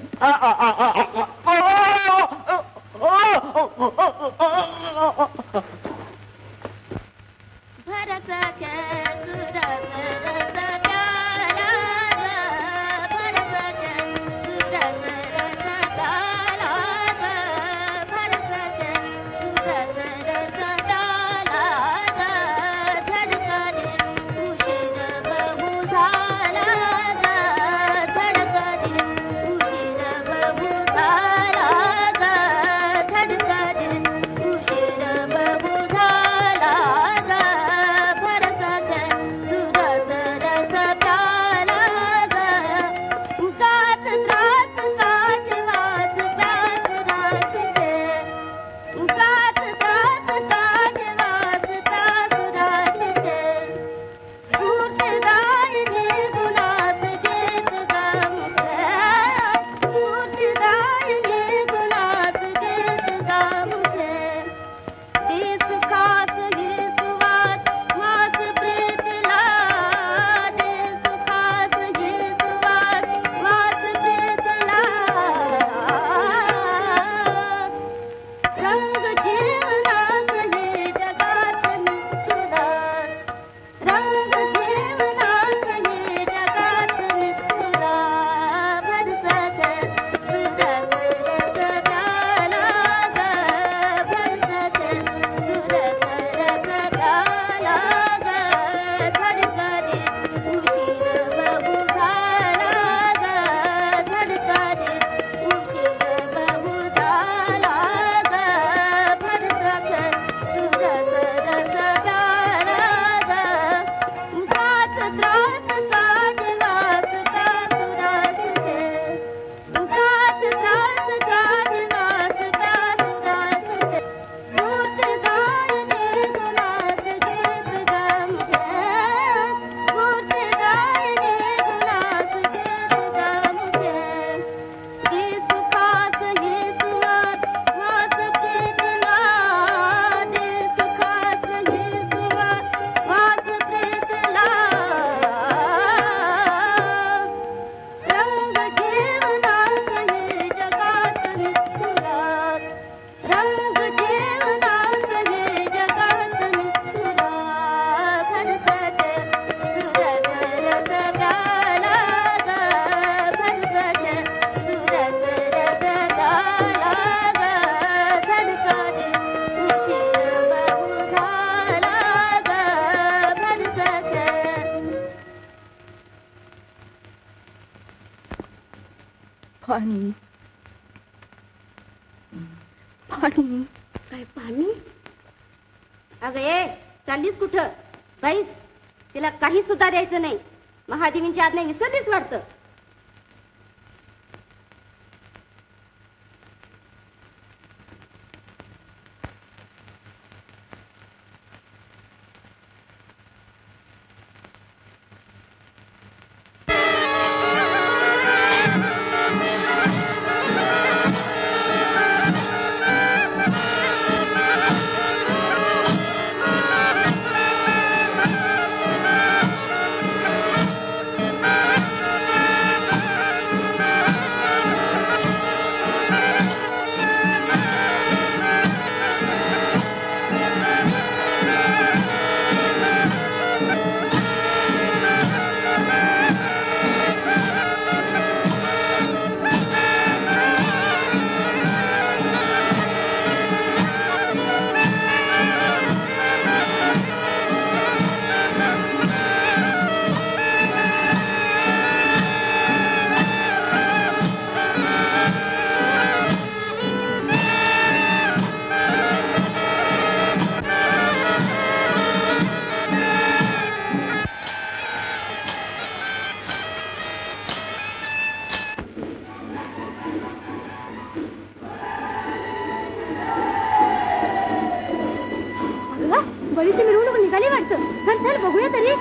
पाणी पाणी काय पाणी? अगं ये चाललीस कुठं? बाईस तिला काही सुद्धा द्यायचं नाही. महादेवींची आज्ञा विसरलीच वाटतं. बळीची मिरवणूक निघाली वाटतं. चल चल बघूया तरी.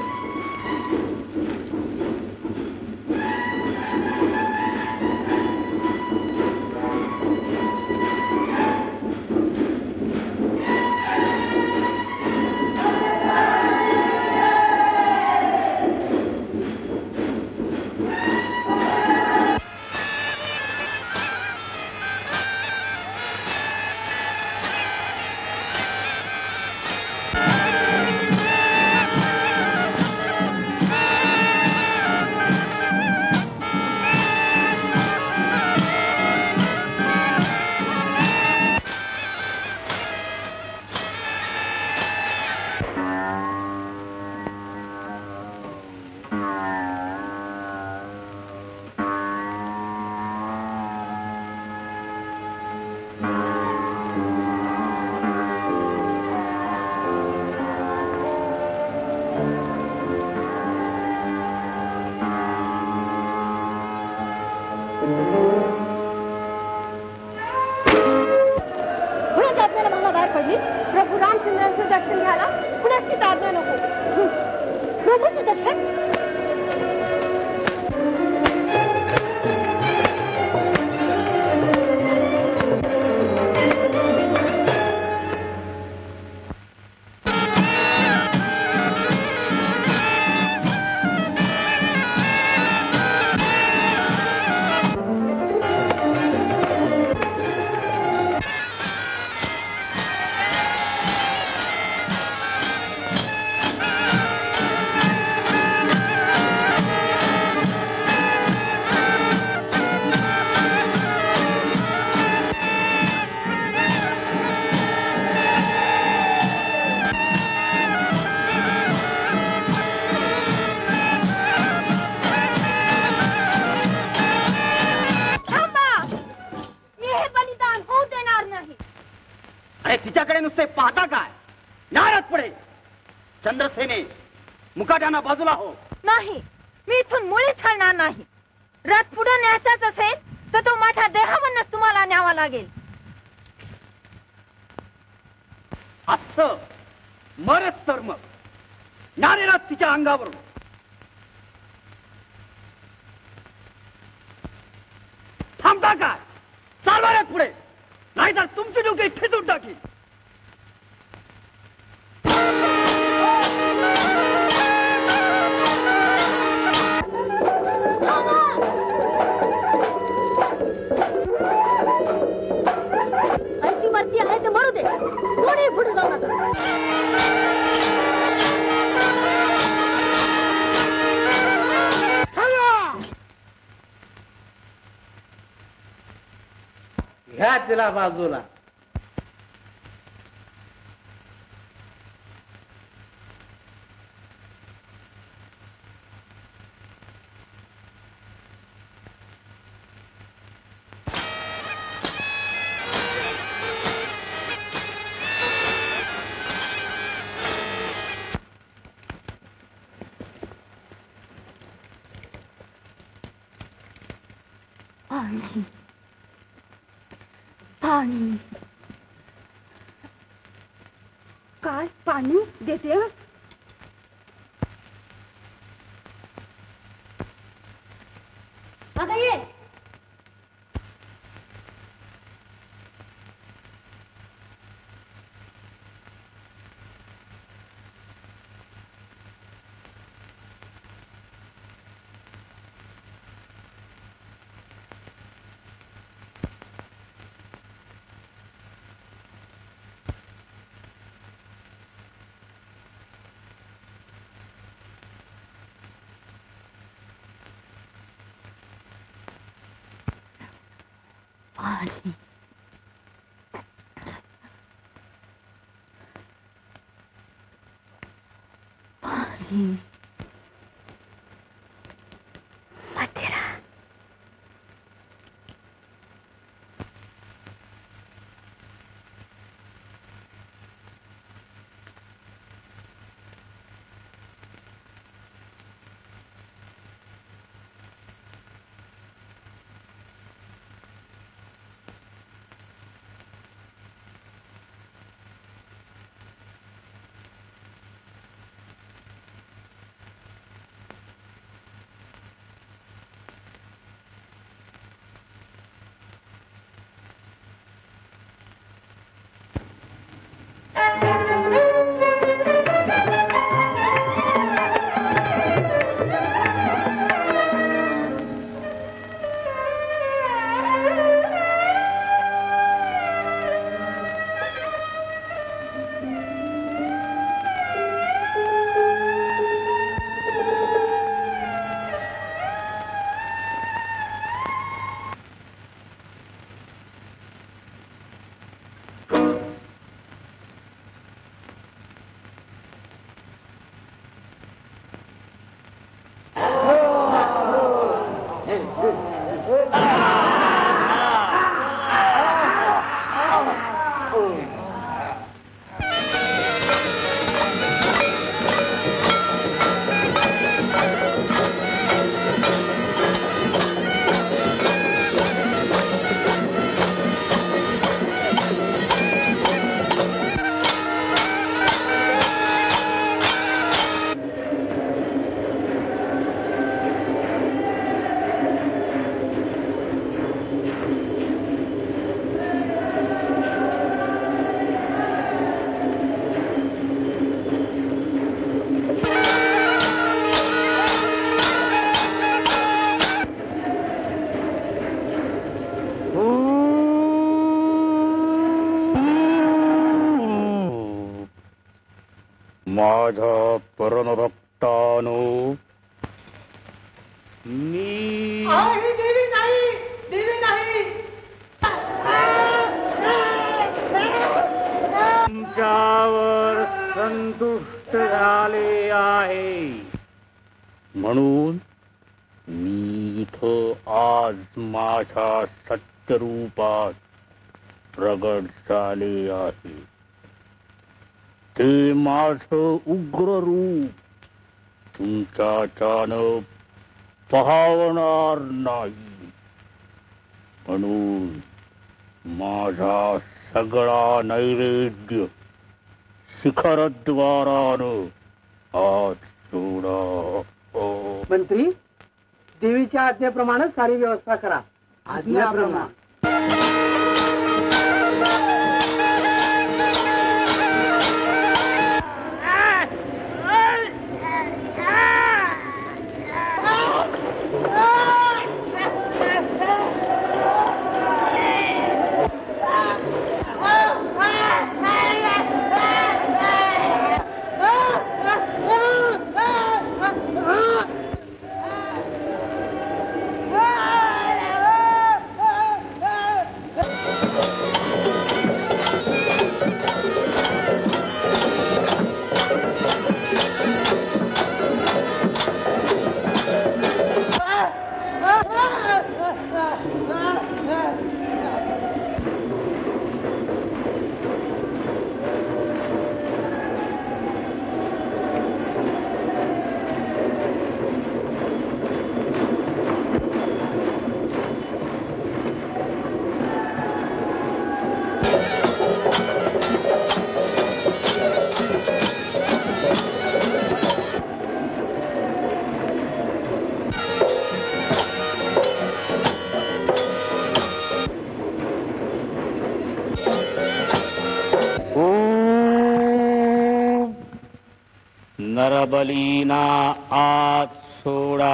प्रभूचं दर्शन. तिच्याकडे नुसते पाहता काय? नाराज पडे. चंद्रसेने, मुकाट्याना बाजूला हो. नाही, मी इथून मुळीच हलणार नाही. रथ पुढे न्यायचाच असेल तर तो माझ्या देहावरच तुम्हाला न्यावा लागेल. असं मरच तर मग नारेला तिच्या अंगावरून. थांबता काय? चालवाऱ्यात पुढे, नाहीतर तुमची डोकी ठिसून टाकी. ऐशी मरती आहे ते मरू दे, कोणी पुढे जाऊ नका. घ्या तिला बाजूला. पाणी पाणी. काय पाणी देते? अगं ये. पाणी पाणी. मदिरा. माझा परमभक्तानो, मी देवी नाही, देवी नाही. तुमच्यावर संतुष्ट झाले आहे, म्हणून मी इथं आज माझ्या सत्यरूपात प्रगट झाले आहे. ते माझं उग्र रूप तुमच्याच्यानं पाहणार नाही, म्हणून माझा सगळा नैवेद्य शिखरद्वारानं आज सोडा. मंत्री, देवीच्या आज्ञेप्रमाणे सारी व्यवस्था करा. आज्ञाप्रमाणे. नरबलीना आत सोडा.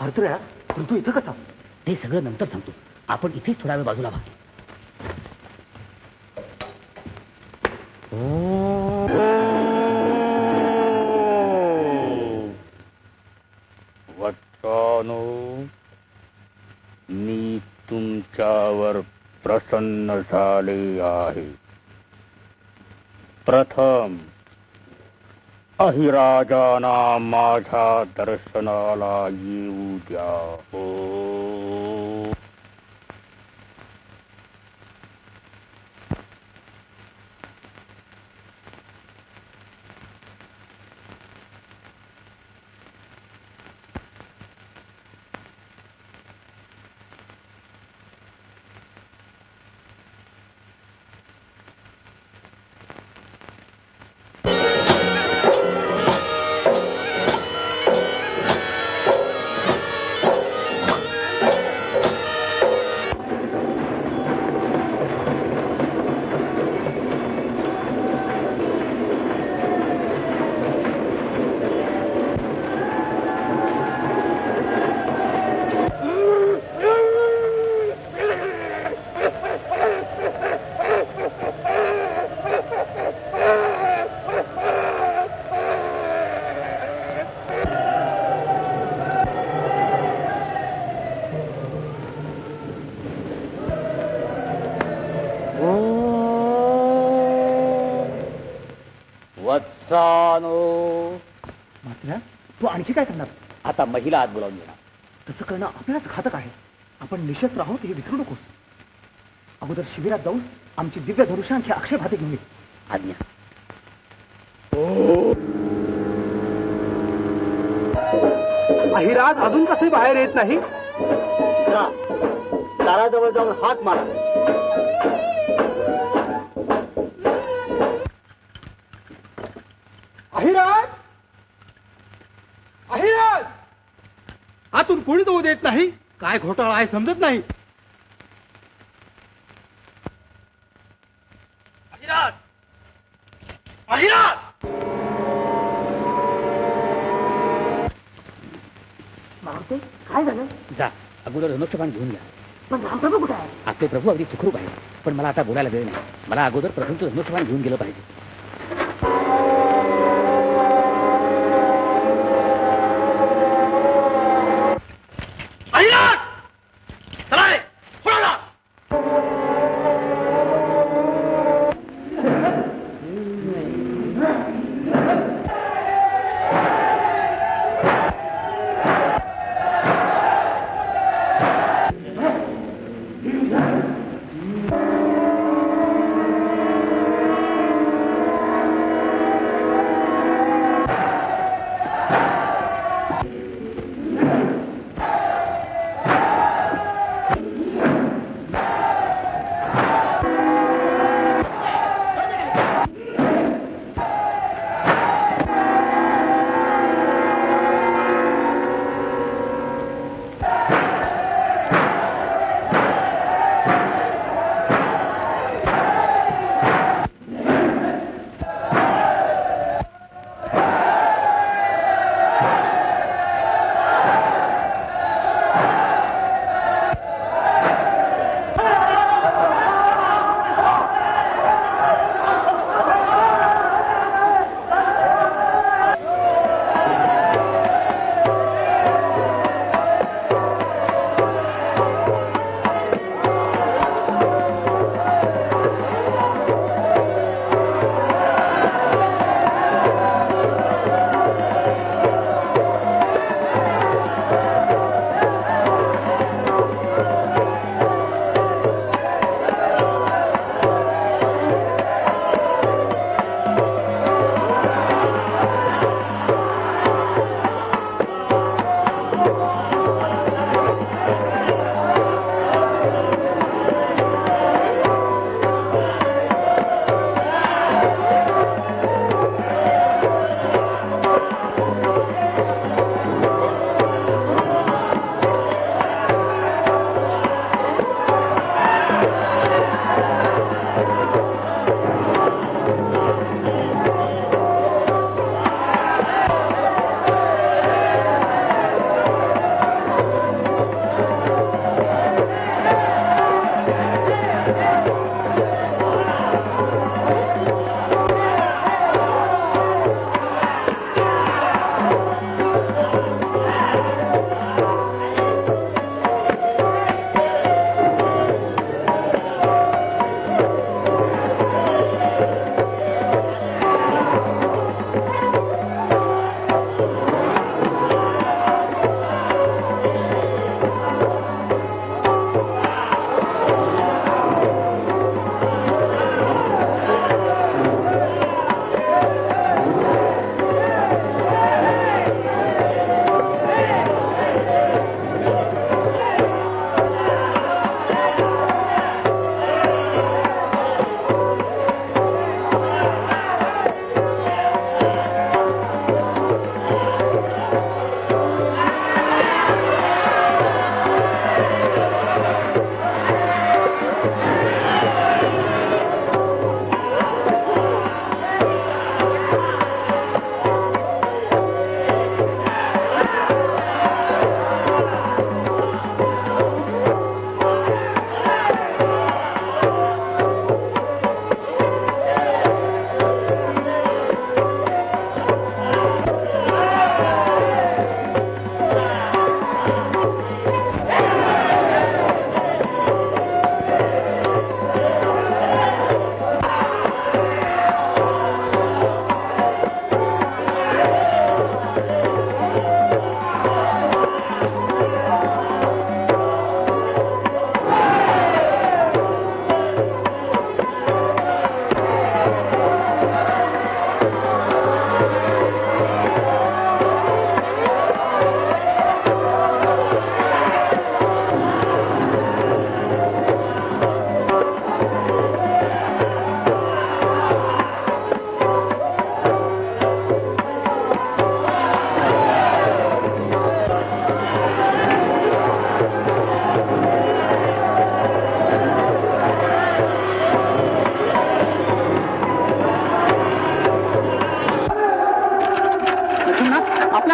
भरतोया, पण तू इथं कसा? ते सगळं नंतर सांगतो. आपण इथेच थोडा वेळ बाजूला व्हा. वत्सानो, मी तुमच्यावर प्रसन्न झाले आहे. प्रथम अहिराजांना माझ्या दर्शनाला येऊ द्या. वत्सानो. मात्र तू आणखी काय करणार? आता महिला आत बोलावून घेणार. तसं करणं आपल्यालाच घातक आहे. आपण निशस्त्र आहोत हे विसरू नकोस. अगोदर शिबिरात जाऊन आमची दिव्य धनुष्यांची अक्षयभाती घेऊन ये. आज्ञा. अहिराज अजून कसे बाहेर येत नाही? दाराजवळ जाऊन हात मारा. अहिराज, अहिराज, आतून कोणी तो देत नाही. काय घोटाळा आहे समजत नाही. अहिराज! मारुती काय झालं? जा अगोदर धनुष्यबाण घेऊन या. पण रामप्रभू कुठे आहे? आपले प्रभू अगदी सुखरूप आहे, पण मला आता बोलायला वेळ नाही. मला अगोदर प्रभूंचं धनुष्यबाण घेऊन गेलं पाहिजे. अहिराज! चला रे, पुढे जा.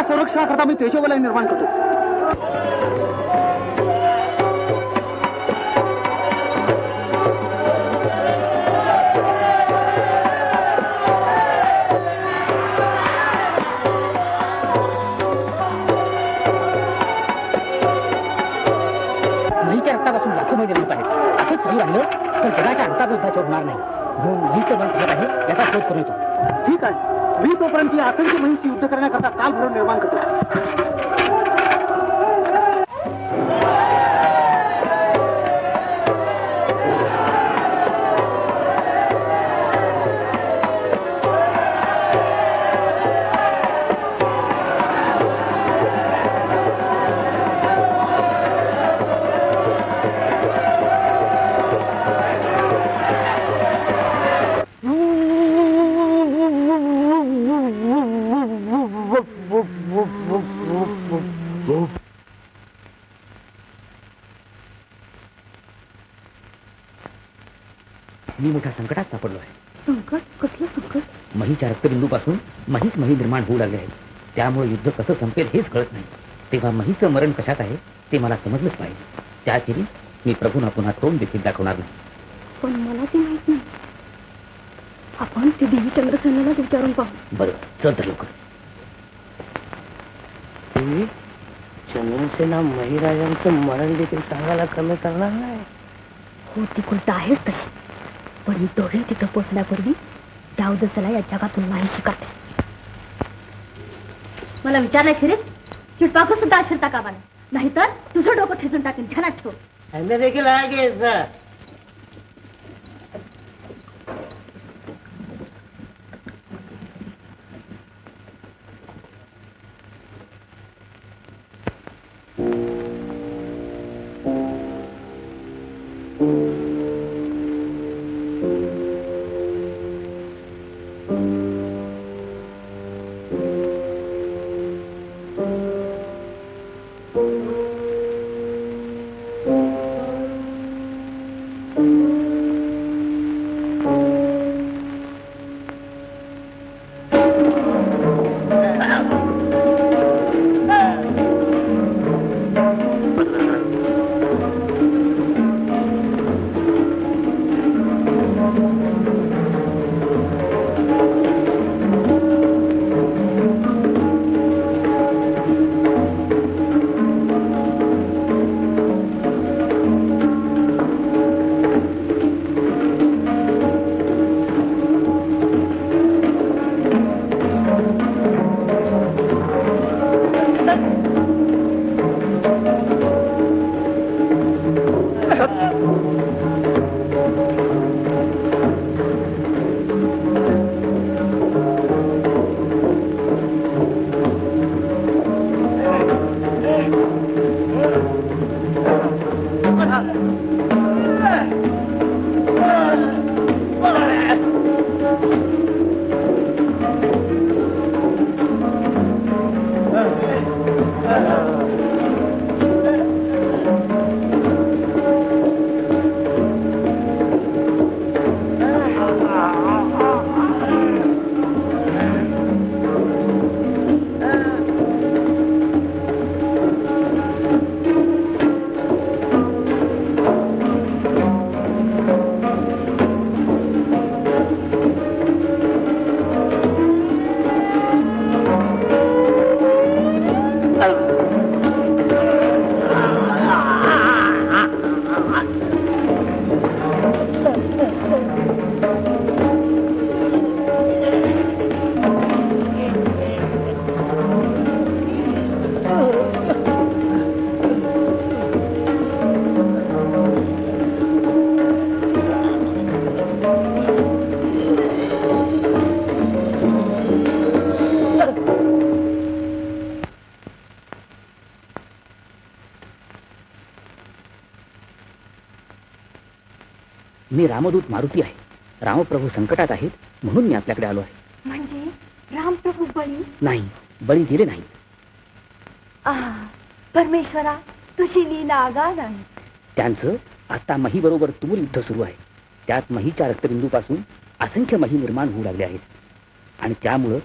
त्याच्या संरक्षणाकरता मी तेजोवलय निर्माण करतो. महीच्या रक्तापासून लाखो मै निर्मित आहेत. असंच चालू राहिलं तर जगाच्या अंताचा युद्धाचे होणार नाही. म्हणून महीचं बळ घडत आहे याचा शोध करून येतो. ठीक आहे, मी तोपर्यंत या असंख्य महिन्याची युद्ध करण्याकरता काल भरून निर्माण करतो. मी मोठ्या संकटात सापडलो आहे. संकट? कसलं संकट? महीच्या रक्तबिंदूपासून महीच मही निर्माण होऊ लागले आहे. त्यामुळे युद्ध कसं संपेल हेच कळत नाही. तेव्हा महीचं मरण कशात आहे ते मला समजलंच पाहिजे. त्याखेरी मी प्रभूंना पुन्हा तोंड देखील दाखवणार नाही. पण मला ते माहित नाही. आपण ते देवी चंद्रसेनालाच विचारून पाहू. बरं, चल तर लवकर. चंद्रसेना महिराजांचं मरण देखील सांगायला कमी करणार नाही. हो, ती गोष्ट आहेच तशी. पण मी दोघे तिथं पोचण्यापूर्वी दाऊदसला या जगातून नाहीशी करते. मला विचारलंय खरे चिटपाकू सुद्धा असेल कामाला, नाहीतर तुझं डोकं ठेचून टाकेन, ध्यानात ठेव. आम्ही देखील आहे की सर. मी रामदूत मारुती आहे. रामप्रभू संकटात आहेत म्हणून मी आपल्याकडे आलो आहे. म्हणजे रामप्रभू बळी? नाही, बळी गेले नाही. परमेश्वरा, तुझी लीला आगाध आहे. त्यांचं आता मही बरोबर तुमूल युद्ध सुरू आहे. त्यात महीच्या रक्तबिंदूपासून असंख्य मही निर्माण होऊ लागले आहेत आणि त्यामुळं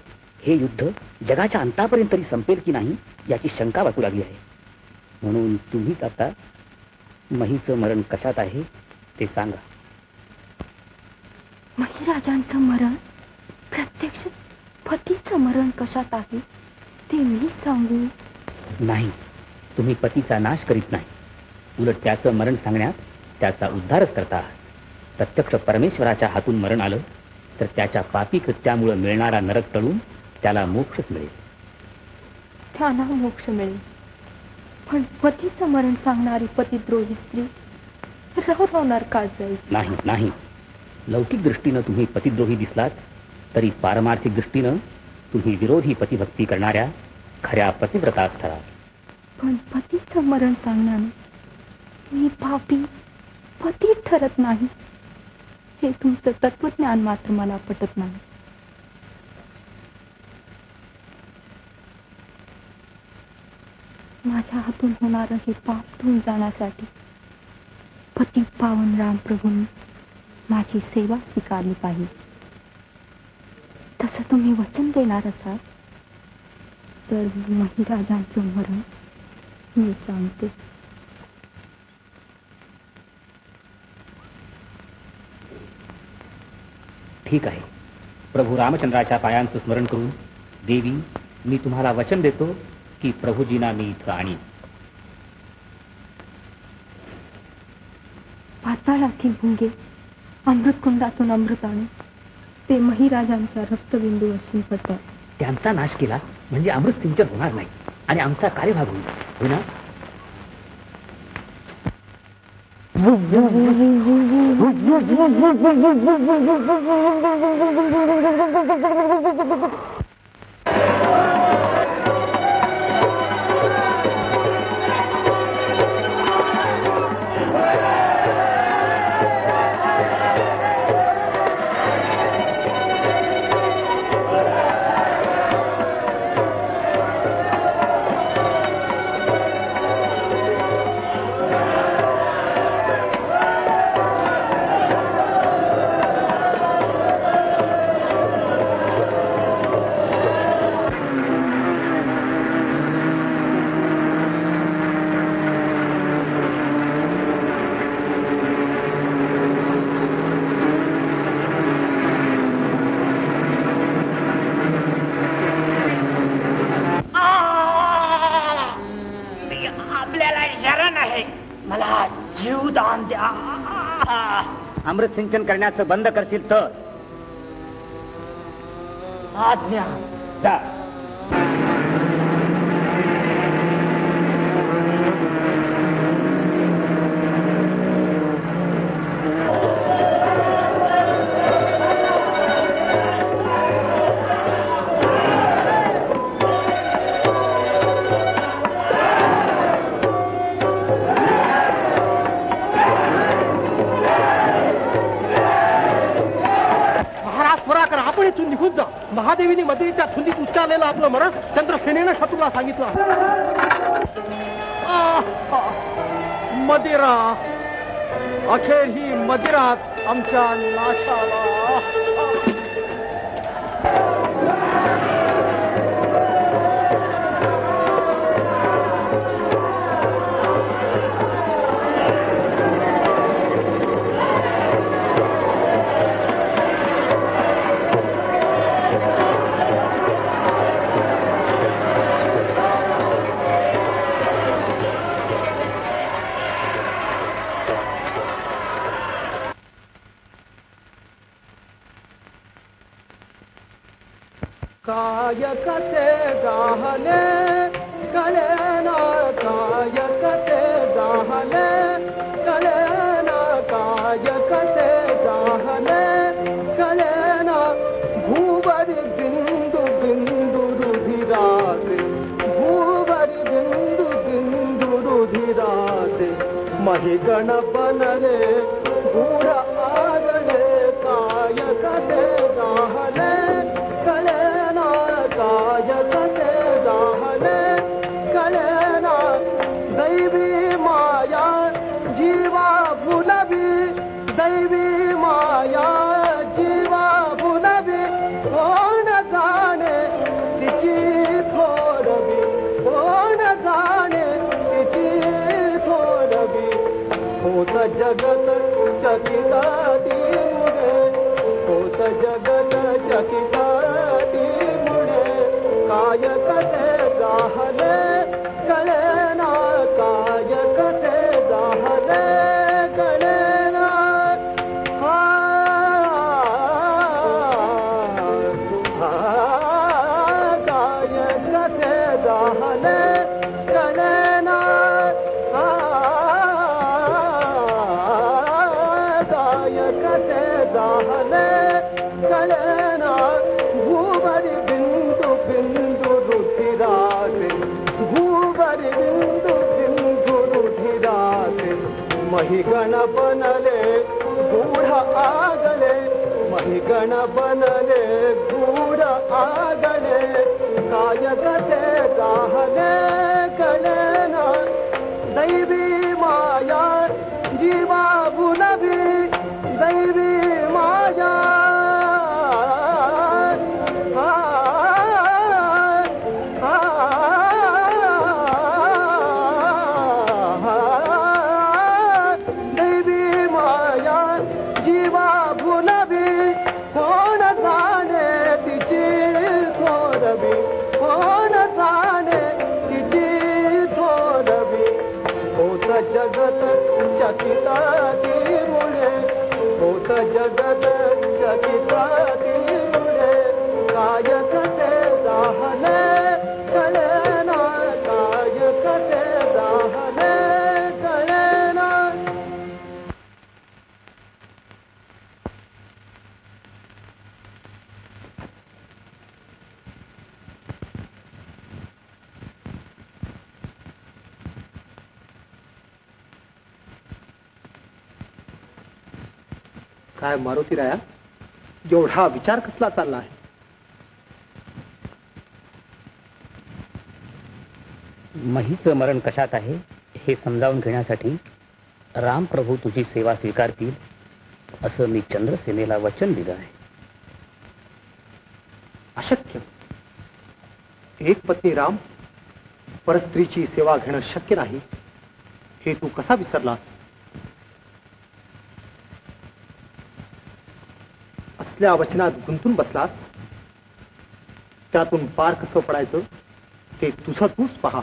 हे युद्ध जगाच्या अंतापर्यंत तरी संपेल की नाही याची शंका वाटू लागली आहे. म्हणून तुम्हीच आता महीचं मरण कशात आहे ते सांगा. महिराजांचं मरण प्रत्यक्ष पतीचं मरण कशात आहे ते मी सांगू? नाही, तुम्ही पतीचा नाश करीत नाही, उलट त्याचं मरण सांगण्यात त्याचा उद्धारच करता आहात. प्रत्यक्ष परमेश्वराच्या हातून मरण आलं तर त्याच्या पापी कृत्यामुळे मिळणारा नरक टळून त्याला मोक्षच मिळेल. त्यांना मोक्ष मिळेल, पण पतीचं मरण सांगणारी पतिद्रोही स्त्री रव नरकात जाईल. नाही नाही, लौकिक दृष्टीनं तुम्ही पतिद्रोही दिसलात तरी पारमार्थिक दृष्टीनं तुम्ही विरोधी पतिभक्ती करणाऱ्या खऱ्या पतिव्रताच ठराल. पण पतीचं मरण सांगण्याने मी पापी पती ठरत नाही हे तुमचं तत्वज्ञान मात्र मला पटत नाही. माझ्या हातून होणारं हे पाप धुवून जाण्यासाठी पती पावन रामप्रभूंनी माझी सेवा स्वीकारली पाहिजे. तसं तुम्ही वचन देणार असाल तर महिराजांचं मरण मी सांगते. ठीक आहे, प्रभू रामचंद्राच्या पायांचं स्मरण करून देवी मी तुम्हाला वचन देतो की प्रभूजींना मी इथं आणीन. पाताळातील भुंगे अमृतकुंडातून अमृत आणून ते महिराजांच्या रक्तबिंदूवर शिंपडतात. त्यांचा नाश केला म्हणजे अमृत सिंचन होणार नाही आणि आमचा कार्यभाग होईल, हो ना? अमृत सिंचन करण्याचं बंद करशील तर आज्ञा. जा. निघून जा. महादेवीने मदरीच्या थुंदीत उच्चारलेलं आपलं मरण चंद्रसेनेनं शत्रूला सांगितलं. मदिरा, अखेर ही मदिरात आमच्या नाशाला. काय कसे जाहले कळेना, काय कसे जाहले कळेना, काय कसे जाहले कळेना. भूवरी बिंदू बिंदू रुधिराचे, भूवरी बिंदू बिंदू रुधिराचे. महिगण बनरे गूढ आगळे, काय कसे जाहले कळेना, काय कसे जाहले कळेना. दैवी माया जीवा भुलवी, दैवी माया जीवा भुलवी. कोण जाणे महिगण बनले गूढ आगले, महिगण बनले गूढ आगले, काय कसे जाहले कळेना, दैवी माया जीवा बुलवी, दैवी माया जगत चकिताती मुळे, होत जगत चकिताती मुळे, काय कसे जाहले कळेना, काय कसे जाहले कळेना. काय मारुतीराया, एवढा विचार कसला चालला आहे? महीचं मरण कशात आहे हे समजावून घेण्यासाठी रामप्रभू तुझी सेवा स्वीकारतील असं मी चंद्रसेनेला वचन दिलं आहे. अशक्य. एक पत्नी राम परस्त्रीची सेवा घेणं शक्य नाही हे तू कसा विसरलास? असल्या वचनात गुंतून बसलास, त्यातून पार कसं पडायचं ते तुझं तूच पहा.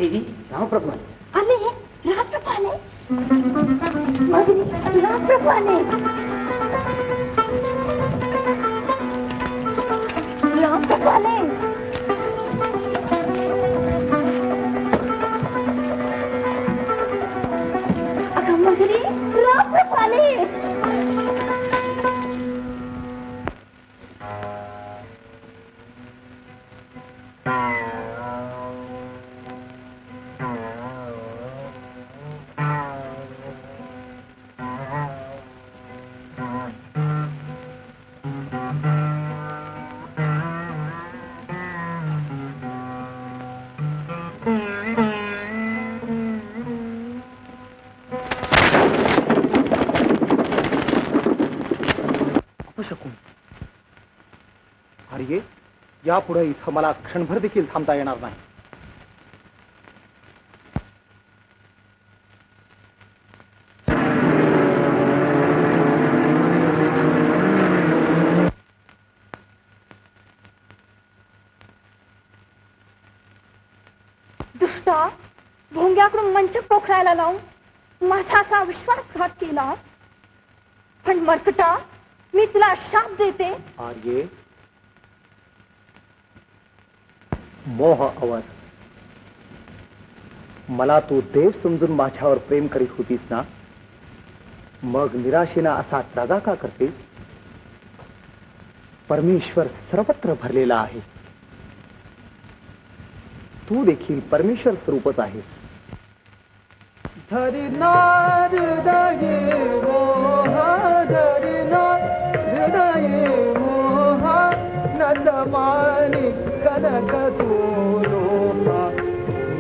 देवी, रामप्रभू आले रामप्रभू आले, मगरी रामप्रभू आले, रामप्रभू आले. अगं मगरी रामप्रभू आले. यापुढे इथं मला क्षणभर देखील थांबता येणार नाही. दुष्टा, भोंग्याकडून मंच पोखरायला लावून माझा असा विश्वासघात केला. पण मरकटा, मी तुला शाप देते. आर्ये, मोह अवर, मला तू देव समजून माझ्यावर प्रेम करीत होतीस ना, मग निराशेनं असा त्रागा का करतेस? परमेश्वर सर्वत्र भरलेला आहे. तू देखील परमेश्वर स्वरूपच आहेस. धरिनार हृदये मोहा, धरिनार हृदये मोहा, नतमानी कनक तोलोहा,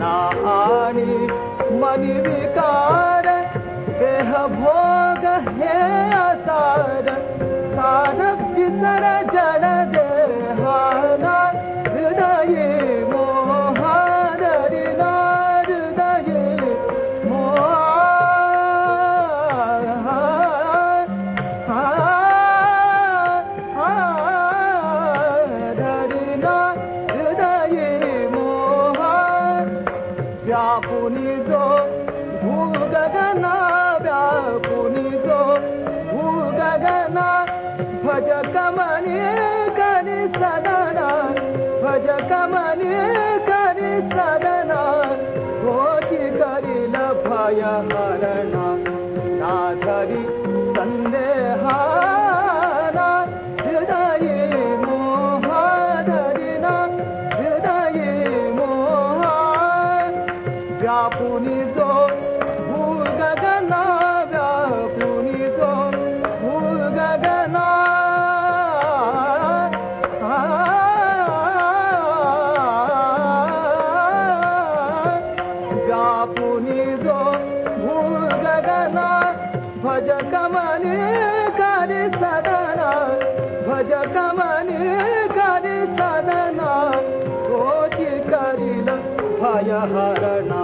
ना आणि मनी विकार, देह भोग हे असार, सार विसर जड देहाना, हृदये मोहा, धरिनार हृदये मोहा, धरिनार हृदये मोहा, व्यापुनी जो भूगगना, व्यापुनी जो भूगगना, भज कमनी करी सदना, भज कमनी करी सदना, होती करील भय हरणा, ना धरी संदेहाना, हृदये मोहा, धरिना हृदये मोहा, व्यापुनी जो भूगगना, व्यापुनी जो भूगगना, व्यापुनी जो भूगगना, भज कमनी करी सदना, भज कमनी करी सदना, कोची करील भय हरणा,